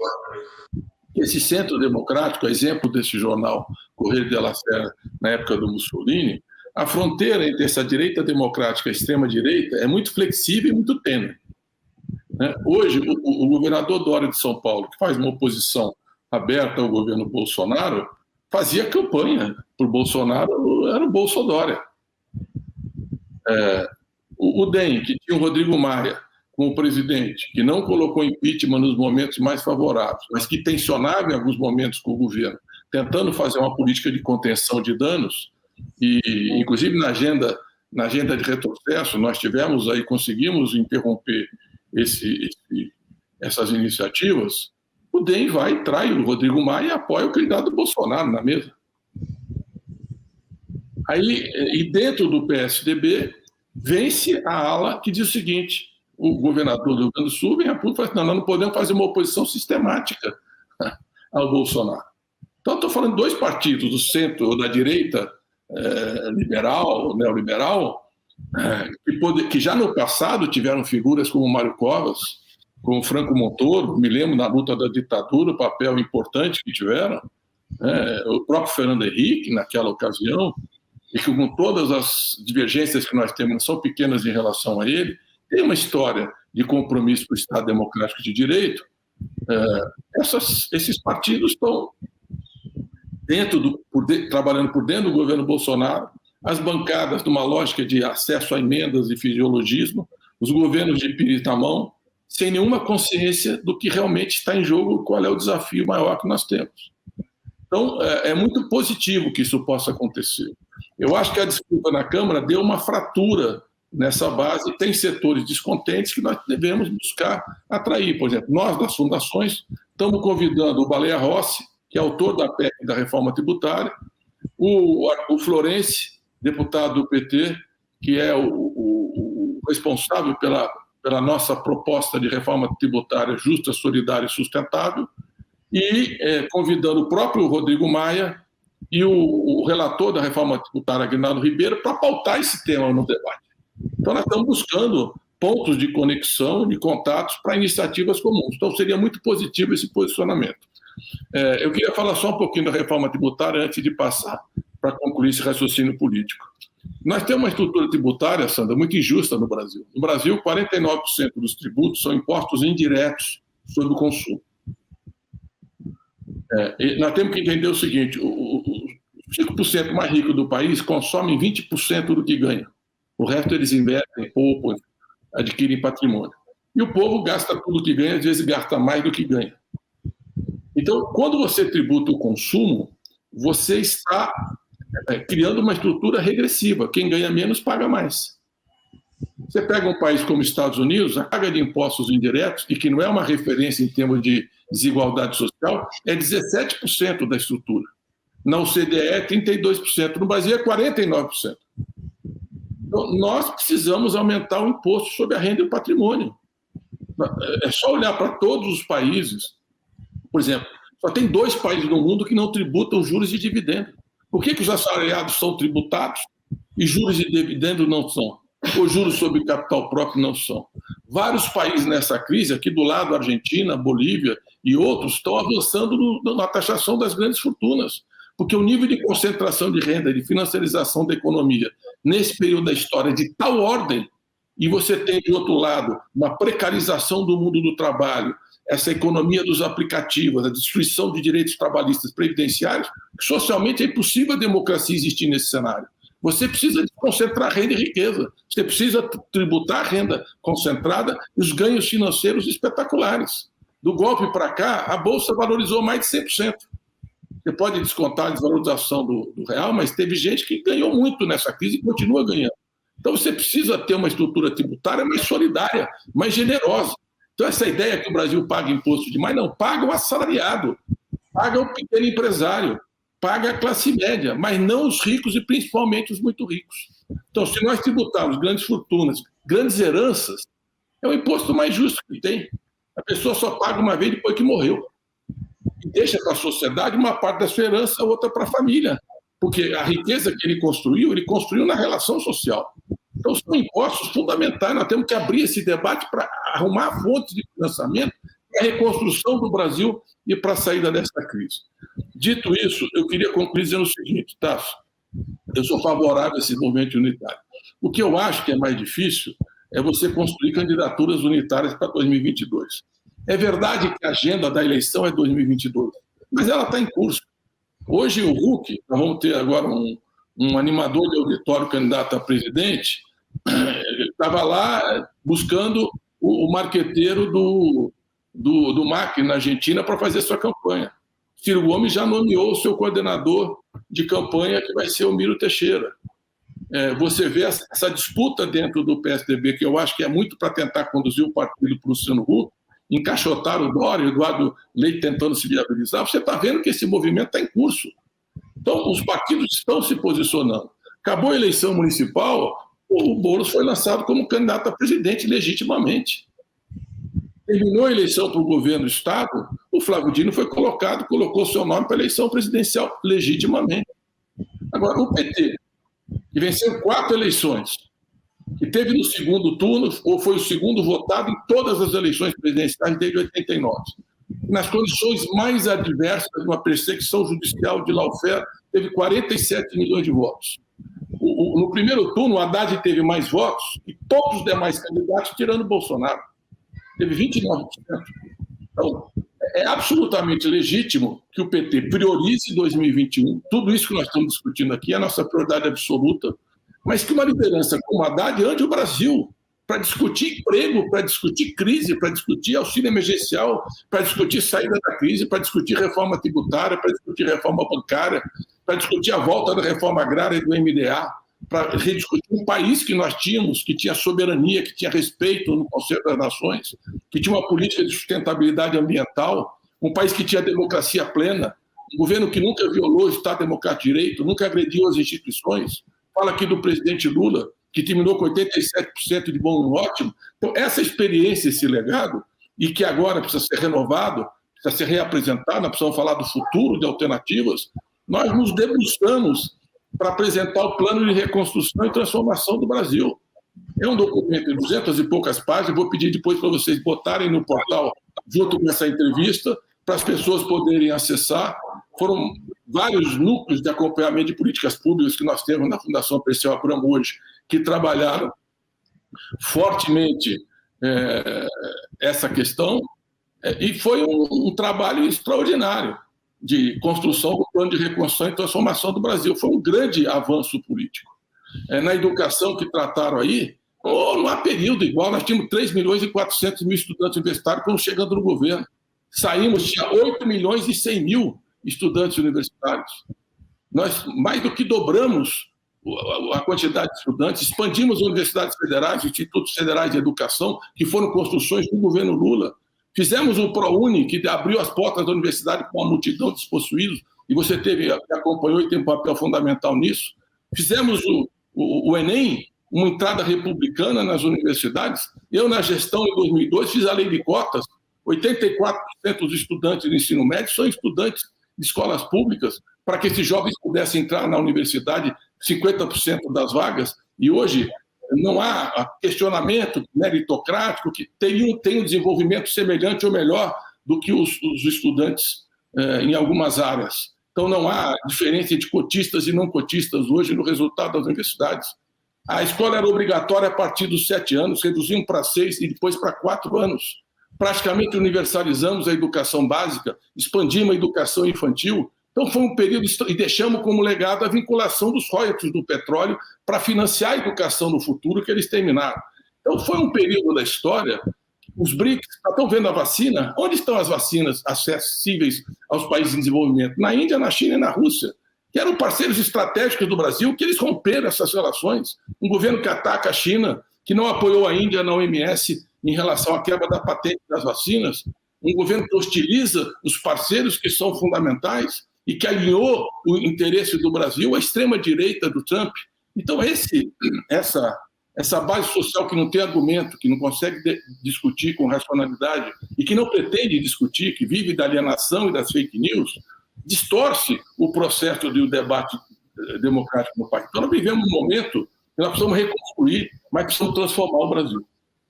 Esse centro democrático, exemplo desse jornal Corriere della Sera, na época do Mussolini, a fronteira entre essa direita democrática e a extrema-direita é muito flexível e muito tênue. Hoje, o governador Dória de São Paulo, que faz uma oposição aberta ao governo Bolsonaro, fazia campanha por Bolsonaro, era o Bolsodória. O DEM, que tinha o Rodrigo Maia como presidente, que não colocou impeachment nos momentos mais favoráveis, mas que tensionava em alguns momentos com o governo, tentando fazer uma política de contenção de danos, e inclusive na agenda de retrocesso, nós tivemos aí, conseguimos interromper essas iniciativas. O DEM vai, trai o Rodrigo Maia e apoia o candidato Bolsonaro na mesa. Aí, e dentro do PSDB, vence a ala que diz o seguinte: o governador do Rio Grande do Sul vem a público e fala assim: nós não podemos fazer uma oposição sistemática ao Bolsonaro. Então, estou falando de 2 partidos, do centro ou da direita liberal, neoliberal, que já no passado tiveram figuras como Mário Covas, como Franco Montoro, me lembro na luta da ditadura, o papel importante que tiveram, O próprio Fernando Henrique, naquela ocasião, e que com todas as divergências que nós temos, são pequenas em relação a ele, tem uma história de compromisso com o Estado Democrático de Direito. Esses partidos estão trabalhando por dentro do governo Bolsonaro, as bancadas numa lógica de acesso a emendas e fisiologismo, os governos de pires na mão, sem nenhuma consciência do que realmente está em jogo, qual é o desafio maior que nós temos. Então, é muito positivo que isso possa acontecer. Eu acho que a disputa na Câmara deu uma fratura nessa base, e tem setores descontentes que nós devemos buscar atrair. Por exemplo, nós, das fundações, estamos convidando o Baleia Rossi, que é autor da PEC da reforma tributária, o Florencio, deputado do PT, que é o responsável pela nossa proposta de reforma tributária justa, solidária e sustentável, e convidando o próprio Rodrigo Maia e o relator da reforma tributária, Aguinaldo Ribeiro, para pautar esse tema no debate. Então, nós estamos buscando pontos de conexão, de contatos para iniciativas comuns. Então, seria muito positivo esse posicionamento. Eu queria falar só um pouquinho da reforma tributária antes de passar para concluir esse raciocínio político. Nós temos uma estrutura tributária, Sandra, muito injusta no Brasil. No Brasil, 49% dos tributos são impostos indiretos sobre o consumo. E nós temos que entender o seguinte: os 5% mais ricos do país consomem 20% do que ganham. O resto eles investem, poupam, adquirem patrimônio. E o povo gasta tudo que ganha, às vezes gasta mais do que ganha. Então, quando você tributa o consumo, você está criando uma estrutura regressiva. Quem ganha menos paga mais. Você pega um país como os Estados Unidos, a carga de impostos indiretos, e que não é uma referência em termos de desigualdade social, é 17% da estrutura. Na OCDE é 32%, no Brasil é 49%. Então, nós precisamos aumentar o imposto sobre a renda e o patrimônio. É só olhar para todos os países. Por exemplo, só tem 2 países no mundo que não tributam juros de dividendo. Por que os assalariados são tributados e juros de dividendo não são? Ou juros sobre capital próprio não são? Vários países nessa crise, aqui do lado, Argentina, Bolívia e outros, estão avançando na taxação das grandes fortunas, porque o nível de concentração de renda, de financiarização da economia, nesse período da história é de tal ordem, e você tem, do outro lado, uma precarização do mundo do trabalho, essa economia dos aplicativos, a destruição de direitos trabalhistas previdenciários, que socialmente é impossível a democracia existir nesse cenário. Você precisa concentrar renda e riqueza, você precisa tributar a renda concentrada e os ganhos financeiros espetaculares. Do golpe para cá, a Bolsa valorizou mais de 100%. Você pode descontar a desvalorização do real, mas teve gente que ganhou muito nessa crise e continua ganhando. Então você precisa ter uma estrutura tributária mais solidária, mais generosa. Então essa ideia que o Brasil paga imposto demais, não, paga o assalariado, paga o pequeno empresário, paga a classe média, mas não os ricos e principalmente os muito ricos. Então, se nós tributarmos grandes fortunas, grandes heranças, é o imposto mais justo que tem. A pessoa só paga uma vez depois que morreu. E deixa para a sociedade uma parte da sua herança, outra para a família. Porque a riqueza que ele construiu na relação social. Então, são impostos fundamentais. Nós temos que abrir esse debate para arrumar fontes de financiamento para a reconstrução do Brasil e para a saída dessa crise. Dito isso, eu queria concluir dizendo o seguinte, Tasso, eu sou favorável a esse movimento unitário. O que eu acho que é mais difícil é você construir candidaturas unitárias para 2022. É verdade que a agenda da eleição é 2022, mas ela está em curso. Hoje o Huck, nós vamos ter agora um animador de auditório candidato a presidente, estava lá buscando o marqueteiro do Macri na Argentina para fazer sua campanha. Ciro Gomes já nomeou o seu coordenador de campanha, que vai ser o Miro Teixeira. Você vê essa disputa dentro do PSDB, que eu acho que é muito para tentar conduzir o partido para o Luciano Huck, encaixotar o Dória, o Eduardo Leite tentando se viabilizar. Você está vendo que esse movimento está em curso. Então, os partidos estão se posicionando. Acabou a eleição municipal, o Boulos foi lançado como candidato a presidente legitimamente. Terminou a eleição para o governo do Estado, o Flávio Dino colocou seu nome para a eleição presidencial legitimamente. Agora, o PT, que venceu 4 eleições, que teve no segundo turno, ou foi o segundo votado em todas as eleições presidenciais desde 89. nas condições mais adversas de uma perseguição judicial de lawfare, teve 47 milhões de votos. No primeiro turno, o Haddad teve mais votos que todos os demais candidatos, tirando o Bolsonaro. Teve 29%. Então, é absolutamente legítimo que o PT priorize 2021. Tudo isso que nós estamos discutindo aqui é a nossa prioridade absoluta, mas que uma liderança como a Haddad ande o Brasil para discutir emprego, para discutir crise, para discutir auxílio emergencial, para discutir saída da crise, para discutir reforma tributária, para discutir reforma bancária, para discutir a volta da reforma agrária e do MDA, para rediscutir um país que nós tínhamos, que tinha soberania, que tinha respeito no Conselho das Nações, que tinha uma política de sustentabilidade ambiental, um país que tinha democracia plena, um governo que nunca violou o Estado Democrático de Direito, nunca agrediu as instituições. Fala aqui do presidente Lula, que terminou com 87% de bom e ótimo. Então, essa experiência, esse legado, e que agora precisa ser renovado, precisa ser reapresentado, nós precisamos falar do futuro, de alternativas, nós nos debruçamos para apresentar o plano de reconstrução e transformação do Brasil. É um documento de 200 e poucas páginas, vou pedir depois para vocês botarem no portal, junto com essa entrevista, para as pessoas poderem acessar. Foram vários núcleos de acompanhamento de políticas públicas que nós temos na Fundação Perseu Abramo hoje, que trabalharam fortemente essa questão, e foi um trabalho extraordinário de construção do plano de reconstrução e transformação do Brasil. Foi um grande avanço político. Na educação que trataram aí, não há período igual, nós tínhamos 3 milhões e 400 mil estudantes universitários quando chegando no governo. Saímos, tinha 8 milhões e 100 mil estudantes universitários. Nós mais do que dobramos a quantidade de estudantes, expandimos as universidades federais, institutos federais de educação, que foram construções do governo Lula. Fizemos o ProUni, que abriu as portas da universidade com uma multidão de despossuídos, e você acompanhou e tem um papel fundamental nisso. Fizemos o Enem, uma entrada republicana nas universidades. Eu, na gestão, em 2002, fiz a lei de cotas. 84% dos estudantes do ensino médio são estudantes de escolas públicas, para que esses jovens pudessem entrar na universidade, 50% das vagas, e hoje não há questionamento meritocrático que tem um desenvolvimento semelhante ou melhor do que os estudantes em algumas áreas. Então não há diferença entre cotistas e não cotistas hoje no resultado das universidades. A escola era obrigatória a partir dos 7 anos, reduzimos para 6 e depois para 4 anos. Praticamente universalizamos a educação básica, expandimos a educação infantil. Então foi um período, e deixamos como legado a vinculação dos royalties do petróleo para financiar a educação no futuro que eles terminaram. Então foi um período da história, os BRICS, estão vendo a vacina? Onde estão as vacinas acessíveis aos países em desenvolvimento? Na Índia, na China e na Rússia, que eram parceiros estratégicos do Brasil, que eles romperam essas relações. Um governo que ataca a China, que não apoiou a Índia na OMS em relação à quebra da patente das vacinas, um governo que hostiliza os parceiros que são fundamentais e que alinhou o interesse do Brasil à extrema-direita do Trump. Então, essa base social que não tem argumento, que não consegue discutir com racionalidade e que não pretende discutir, que vive da alienação e das fake news, distorce o processo do debate democrático no país. Então, nós vivemos um momento que nós precisamos reconstruir, mas precisamos transformar o Brasil.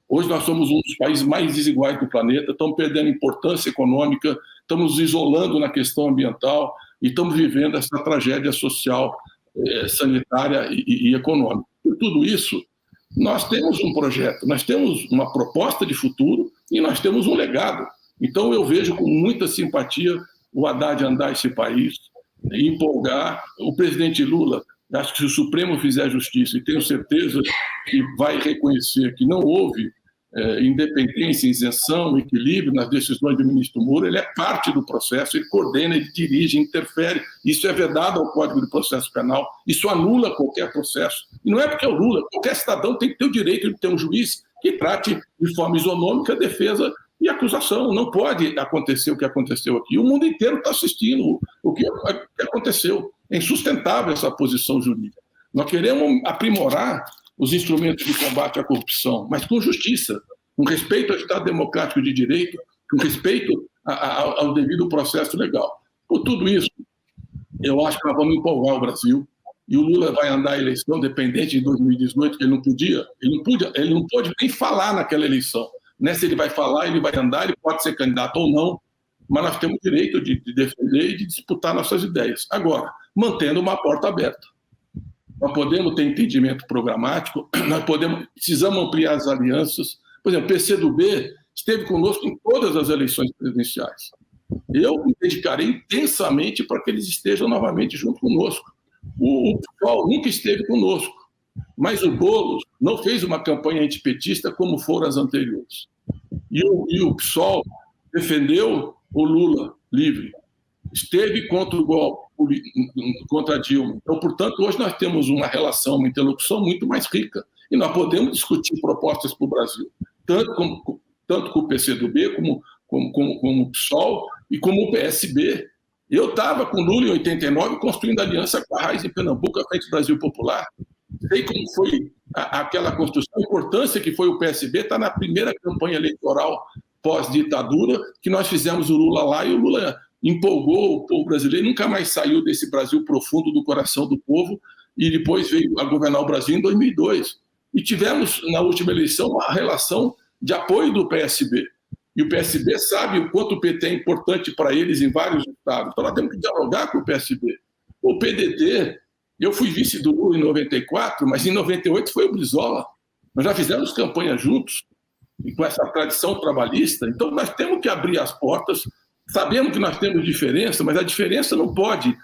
Hoje nós somos um dos países mais desiguais do planeta, estamos perdendo importância econômica, estamos nos isolando na questão ambiental e estamos vivendo essa tragédia social, sanitária e econômica. Por tudo isso, nós temos um projeto, nós temos uma proposta de futuro e nós temos um legado. Então eu vejo com muita simpatia o Haddad andar esse país, empolgar. O presidente Lula, acho que se o Supremo fizer justiça, e tenho certeza que vai reconhecer que não houve independência, isenção, equilíbrio nas decisões do ministro Moro, ele é parte do processo, ele coordena, ele dirige, interfere. Isso é vedado ao Código de Processo Penal, isso anula qualquer processo. E não é porque é o Lula, qualquer cidadão tem que ter o direito de ter um juiz que trate de forma isonômica a defesa e acusação. Não pode acontecer o que aconteceu aqui. O mundo inteiro está assistindo o que aconteceu. É insustentável essa posição jurídica. Nós queremos aprimorar os instrumentos de combate à corrupção, mas com justiça, com respeito ao Estado Democrático de Direito, com respeito ao devido processo legal. Por tudo isso, eu acho que nós vamos empolgar o Brasil, e o Lula vai andar a eleição, dependente de 2018, que ele não pôde nem falar naquela eleição. Né? Se ele vai falar, ele vai andar, ele pode ser candidato ou não, mas nós temos o direito de defender e de disputar nossas ideias. Agora, mantendo uma porta aberta. Nós podemos ter entendimento programático, precisamos ampliar as alianças. Por exemplo, o PCdoB esteve conosco em todas as eleições presidenciais. Eu me dedicarei intensamente para que eles estejam novamente junto conosco. O PSOL nunca esteve conosco, mas o Boulos não fez uma campanha antipetista como foram as anteriores. E o PSOL defendeu o Lula livre, esteve contra o golpe, contra a Dilma. Então, portanto, hoje nós temos uma relação, uma interlocução muito mais rica e nós podemos discutir propostas para o Brasil, tanto com o PCdoB, como o PSOL e como o PSB. Eu estava com o Lula em 89 construindo aliança com a Raiz em Pernambuco, à frente do Brasil Popular. Sei como foi aquela construção, a importância que foi o PSB, está na primeira campanha eleitoral pós-ditadura, que nós fizemos o Lula lá, e o Lula empolgou o povo brasileiro, nunca mais saiu desse Brasil profundo do coração do povo, e depois veio a governar o Brasil em 2002. E tivemos, na última eleição, uma relação de apoio do PSB. E o PSB sabe o quanto o PT é importante para eles em vários estados. Então nós temos que dialogar com o PSB. O PDT, eu fui vice do Lula em 94, mas em 98 foi o Brizola. Nós já fizemos campanha juntos, e com essa tradição trabalhista. Então nós temos que abrir as portas. Sabemos que nós temos diferença, mas a diferença não pode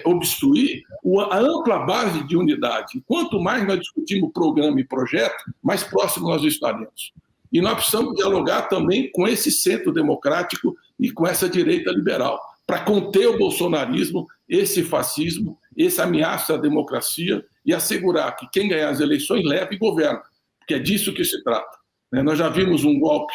obstruir a ampla base de unidade. Quanto mais nós discutimos programa e projeto, mais próximo nós estaremos. E nós precisamos dialogar também com esse centro democrático e com essa direita liberal, para conter o bolsonarismo, esse fascismo, essa ameaça à democracia e assegurar que quem ganhar as eleições leve e governa, porque é disso que se trata. Nós já vimos um golpe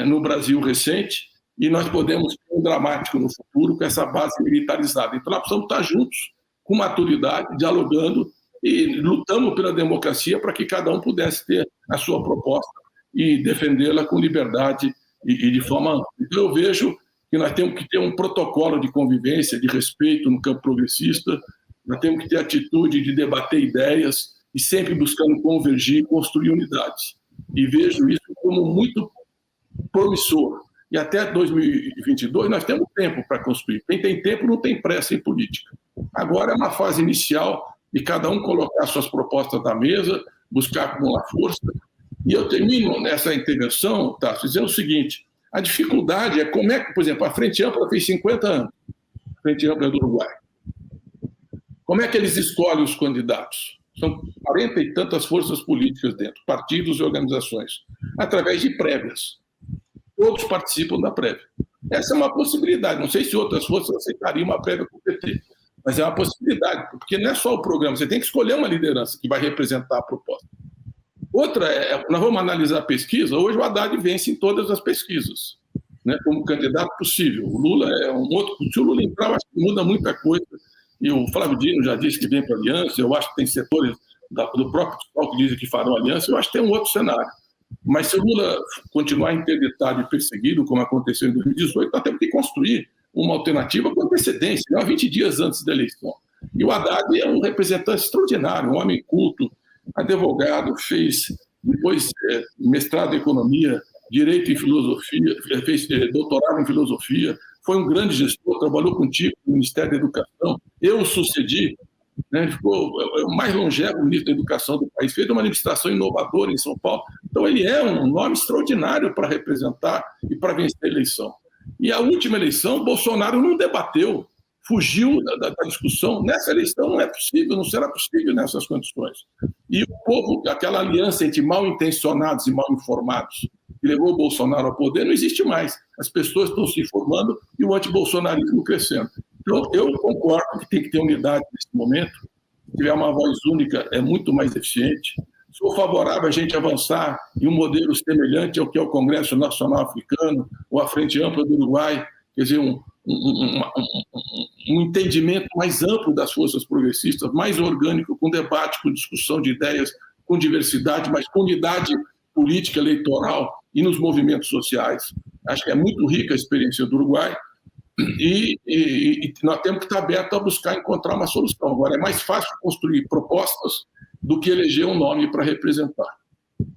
no Brasil recente e nós podemos ter um dramático no futuro com essa base militarizada. Então nós precisamos estar juntos, com maturidade, dialogando e lutando pela democracia para que cada um pudesse ter a sua proposta e defendê-la com liberdade e de forma ampla. Então eu vejo que nós temos que ter um protocolo de convivência, de respeito no campo progressista, nós temos que ter atitude de debater ideias e sempre buscando convergir e construir unidades. E vejo isso como muito promissor. E até 2022 nós temos tempo para construir. Quem tem tempo não tem pressa em política. Agora é uma fase inicial de cada um colocar suas propostas na mesa, buscar acumular força. E eu termino nessa intervenção, tá, dizendo o seguinte: a dificuldade é como é que, por exemplo, a Frente Ampla fez 50 anos, a Frente Ampla do Uruguai. Como é que eles escolhem os candidatos? São 40 e tantas forças políticas dentro, partidos e organizações, através de prévias. Todos participam da prévia. Essa é uma possibilidade. Não sei se outras forças aceitariam uma prévia com o PT, mas é uma possibilidade, porque não é só o programa, você tem que escolher uma liderança que vai representar a proposta. Outra nós vamos analisar a pesquisa. Hoje o Haddad vence em todas as pesquisas, né, como candidato possível. O Lula é um outro. Se o Lula entrar, eu acho que muda muita coisa. E o Flávio Dino já disse que vem para a aliança. Eu acho que tem setores do próprio pessoal que dizem que farão aliança. Eu acho que tem um outro cenário. Mas se o Lula continuar interditado e perseguido, como aconteceu em 2018, nós temos que construir uma alternativa com antecedência, não 20 dias antes da eleição. E o Haddad é um representante extraordinário, um homem culto, advogado, fez depois mestrado em economia, direito em filosofia, fez doutorado em filosofia, foi um grande gestor, trabalhou contigo no Ministério da Educação, eu o sucedi, né? Ele ficou o mais longevo ministro da Educação do país, fez uma administração inovadora em São Paulo. Então ele é um nome extraordinário para representar e para vencer a eleição. E a última eleição, Bolsonaro não debateu, fugiu da discussão. Nessa eleição não é possível, não será possível nessas condições. E o povo, aquela aliança entre mal intencionados e mal informados, que levou o Bolsonaro ao poder, não existe mais. As pessoas estão se informando e o antibolsonarismo crescendo. Então, eu concordo que tem que ter unidade nesse momento. Se tiver uma voz única, é muito mais eficiente. Sou favorável a gente avançar em um modelo semelhante ao que é o Congresso Nacional Africano ou a Frente Ampla do Uruguai, quer dizer, um entendimento mais amplo das forças progressistas, mais orgânico, com debate, com discussão de ideias, com diversidade, mas com unidade política, eleitoral e nos movimentos sociais. Acho que é muito rica a experiência do Uruguai e nós temos que estar abertos a buscar encontrar uma solução. Agora, é mais fácil construir propostas do que eleger um nome para representar.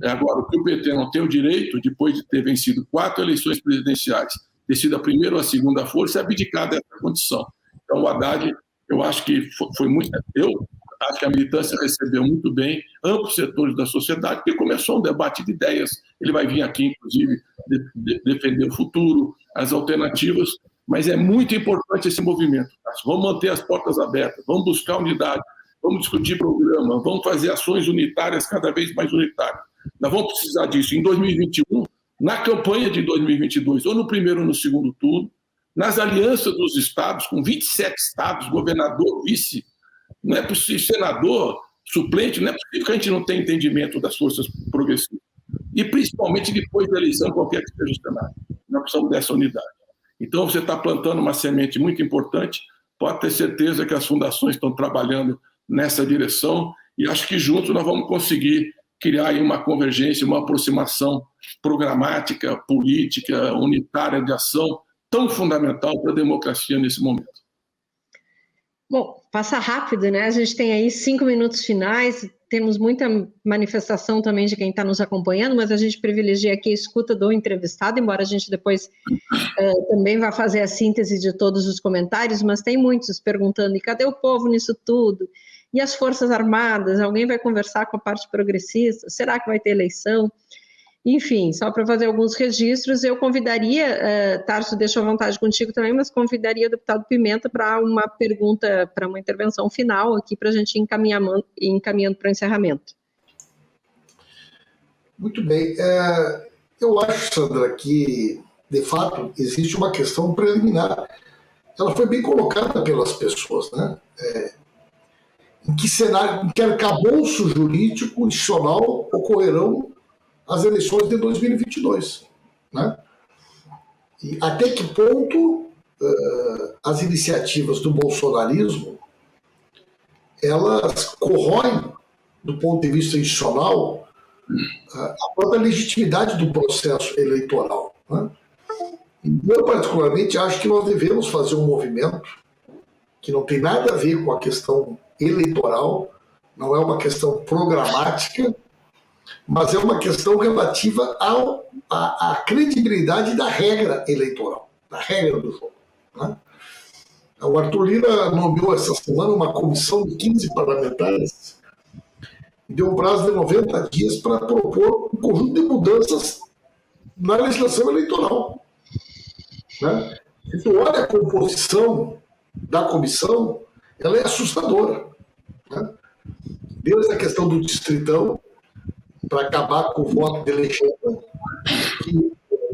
Agora, o que o PT não tem o direito, depois de ter vencido 4 eleições presidenciais ter sido a primeira ou a segunda força, abdicar dessa condição. Então, o Haddad, eu acho que foi muito... Eu acho que a militância recebeu muito bem amplos setores da sociedade, porque começou um debate de ideias. Ele vai vir aqui, inclusive, defender o futuro, as alternativas, mas é muito importante esse movimento. Vamos manter as portas abertas, vamos buscar unidade, vamos discutir programa, vamos fazer ações unitárias cada vez mais unitárias. Nós vamos precisar disso em 2021, na campanha de 2022, ou no primeiro ou no segundo turno, nas alianças dos estados, com 27 estados, governador, vice, não é possível, senador, suplente, não é possível que a gente não tenha entendimento das forças progressistas. E principalmente depois da eleição, qualquer que seja o cenário. Nós precisamos dessa unidade. Então, você está plantando uma semente muito importante, pode ter certeza que as fundações estão trabalhando nessa direção e acho que juntos nós vamos conseguir criar aí uma convergência, uma aproximação programática, política, unitária de ação tão fundamental para a democracia nesse momento.
Bom, passa rápido, né? A gente tem aí 5 minutos finais, temos muita manifestação também de quem está nos acompanhando, mas a gente privilegia aqui a escuta do entrevistado, embora a gente depois também vá fazer a síntese de todos os comentários, mas tem muitos perguntando, e cadê o povo nisso tudo? E as Forças Armadas? Alguém vai conversar com a parte progressista? Será que vai ter eleição? Enfim, só para fazer alguns registros, eu convidaria, Tarso, deixo à vontade contigo também, mas convidaria o deputado Pimenta para uma pergunta, para uma intervenção final aqui, para a gente ir encaminhando para o encerramento.
Muito bem. Eu acho, Sandra, que, de fato, existe uma questão preliminar. Ela foi bem colocada pelas pessoas, né? Em que cenário, em que arcabouço jurídico institucional ocorrerão as eleições de 2022, né? E até que ponto as iniciativas do bolsonarismo elas corroem, do ponto de vista institucional, a própria legitimidade do processo eleitoral, né? Eu, particularmente, acho que nós devemos fazer um movimento que não tem nada a ver com a questão eleitoral, não é uma questão programática, mas é uma questão relativa à credibilidade da regra eleitoral, da regra do jogo, né? O Arthur Lira nomeou essa semana uma comissão de 15 parlamentares e deu um prazo de 90 dias para propor um conjunto de mudanças na legislação eleitoral, né? Se tu olha a composição da comissão, ela é assustadora, né? Desde a questão do distritão, para acabar com o voto de legenda, que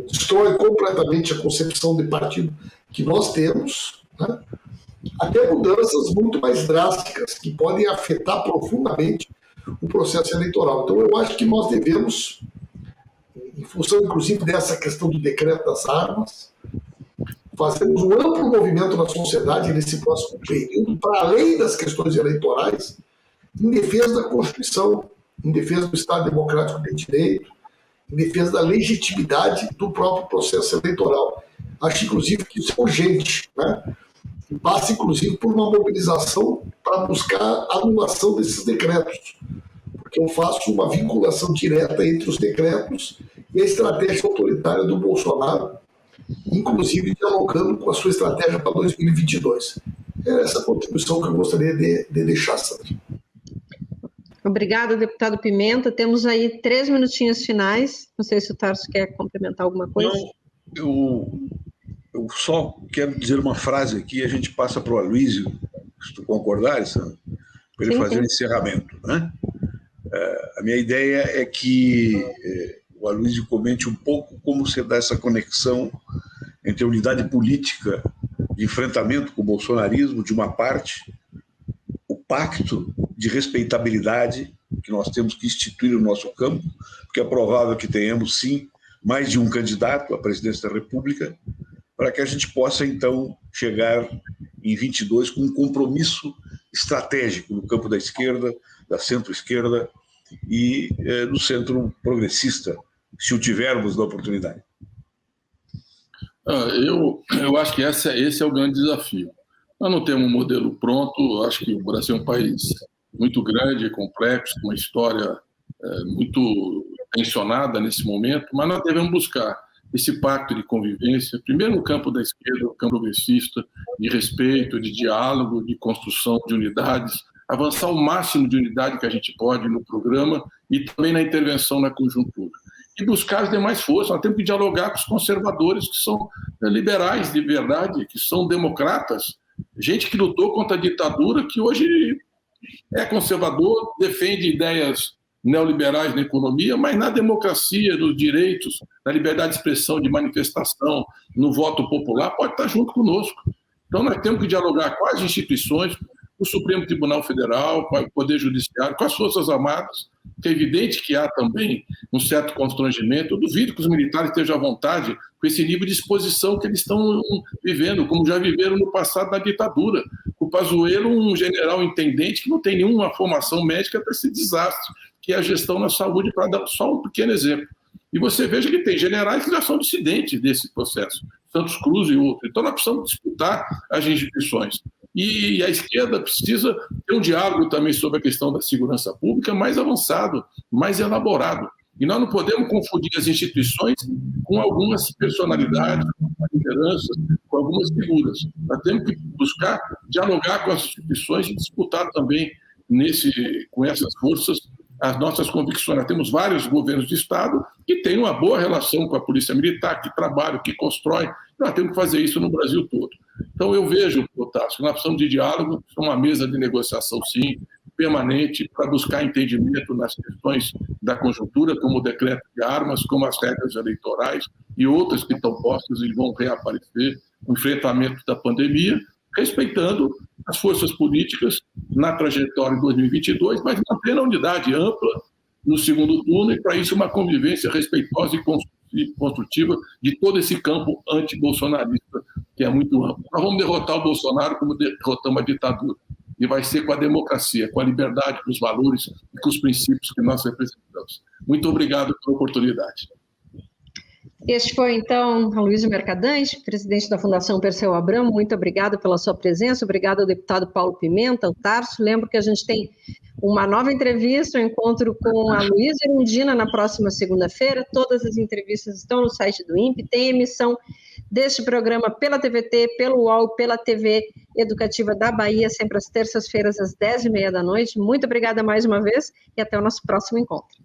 destrói completamente a concepção de partido que nós temos, né? Até mudanças muito mais drásticas, que podem afetar profundamente o processo eleitoral. Então, eu acho que nós devemos, em função, inclusive, dessa questão do decreto das armas, fazermos um amplo movimento na sociedade nesse próximo período, para além das questões eleitorais, em defesa da Constituição, em defesa do Estado Democrático de Direito, em defesa da legitimidade do próprio processo eleitoral. Acho, inclusive, que isso é urgente, né? E passa, inclusive, por uma mobilização para buscar a anulação desses decretos, porque eu faço uma vinculação direta entre os decretos e a estratégia autoritária do Bolsonaro, inclusive dialogando com a sua estratégia para 2022. É essa contribuição que eu gostaria de deixar, Sandra.
Obrigada, deputado Pimenta. Temos aí 3 minutinhos finais. Não sei se o Tarso quer complementar alguma coisa.
Não, eu só quero dizer uma frase aqui, a gente passa para o Aloysio, se tu concordares, Sandra, para ele fazer o encerramento, né? A minha ideia é que o Aloysio comente um pouco como se dá essa conexão entre a unidade política de enfrentamento com o bolsonarismo, de uma parte, o pacto de respeitabilidade que nós temos que instituir no nosso campo, porque é provável que tenhamos, sim, mais de um candidato à presidência da República, para que a gente possa, então, chegar em 22 com um compromisso estratégico no campo da esquerda, da centro-esquerda e do centro progressista, se o tivermos na oportunidade.
Eu acho que esse é o grande desafio. Nós não temos um modelo pronto, acho que o Brasil é um país muito grande, complexo, com uma história muito tensionada nesse momento, mas nós devemos buscar esse pacto de convivência, primeiro no campo da esquerda, no campo progressista, de respeito, de diálogo, de construção de unidades, avançar o máximo de unidade que a gente pode no programa e também na intervenção na conjuntura. E buscar as demais forças. Nós temos que dialogar com os conservadores, que são liberais de verdade, que são democratas, gente que lutou contra a ditadura, que hoje é conservador, defende ideias neoliberais na economia, mas na democracia, nos direitos, na liberdade de expressão, de manifestação, no voto popular, pode estar junto conosco. Então, nós temos que dialogar com as instituições, o Supremo Tribunal Federal, com o Poder Judiciário, com as Forças Armadas, que é evidente que há também um certo constrangimento. Eu duvido que os militares estejam à vontade com esse nível de exposição que eles estão vivendo, como já viveram no passado na ditadura. O Pazuello, um general intendente que não tem nenhuma formação médica para esse desastre, que é a gestão na saúde, para dar só um pequeno exemplo. E você veja que tem generais que já são dissidentes desse processo, Santos Cruz e outros. Então, nós precisamos disputar as instituições. E a esquerda precisa ter um diálogo também sobre a questão da segurança pública mais avançado, mais elaborado. E nós não podemos confundir as instituições com algumas personalidades, com lideranças, com algumas figuras. Nós temos que buscar dialogar com as instituições e disputar também com essas forças as nossas convicções. Nós temos vários governos de Estado que têm uma boa relação com a Polícia Militar, que trabalham, que constroem. Nós temos que fazer isso no Brasil todo. Então, eu vejo, Otácio, que nós precisamos de diálogo, uma mesa de negociação, sim, permanente, para buscar entendimento nas questões da conjuntura, como o decreto de armas, como as regras eleitorais e outras que estão postas e vão reaparecer, o enfrentamento da pandemia, respeitando as forças políticas na trajetória de 2022, mas mantendo a unidade ampla no segundo turno, e para isso uma convivência respeitosa e construtiva de todo esse campo anti-bolsonarista, que é muito amplo. Nós vamos derrotar o Bolsonaro como derrotamos a ditadura, e vai ser com a democracia, com a liberdade, com os valores e com os princípios que nós representamos. Muito obrigado pela oportunidade.
Este foi, então, Aloysio Mercadante, presidente da Fundação Perseu Abramo. Muito obrigado pela sua presença. Obrigado ao deputado Paulo Pimenta, ao Tarso. Lembro que a gente tem uma nova entrevista, um encontro com a Luísa Erundina na próxima segunda-feira. Todas as entrevistas estão no site do INPE. Tem emissão deste programa pela TVT, pelo UOL, pela TV Educativa da Bahia, sempre às terças-feiras, às 10h30 da noite. Muito obrigada mais uma vez e até o nosso próximo encontro.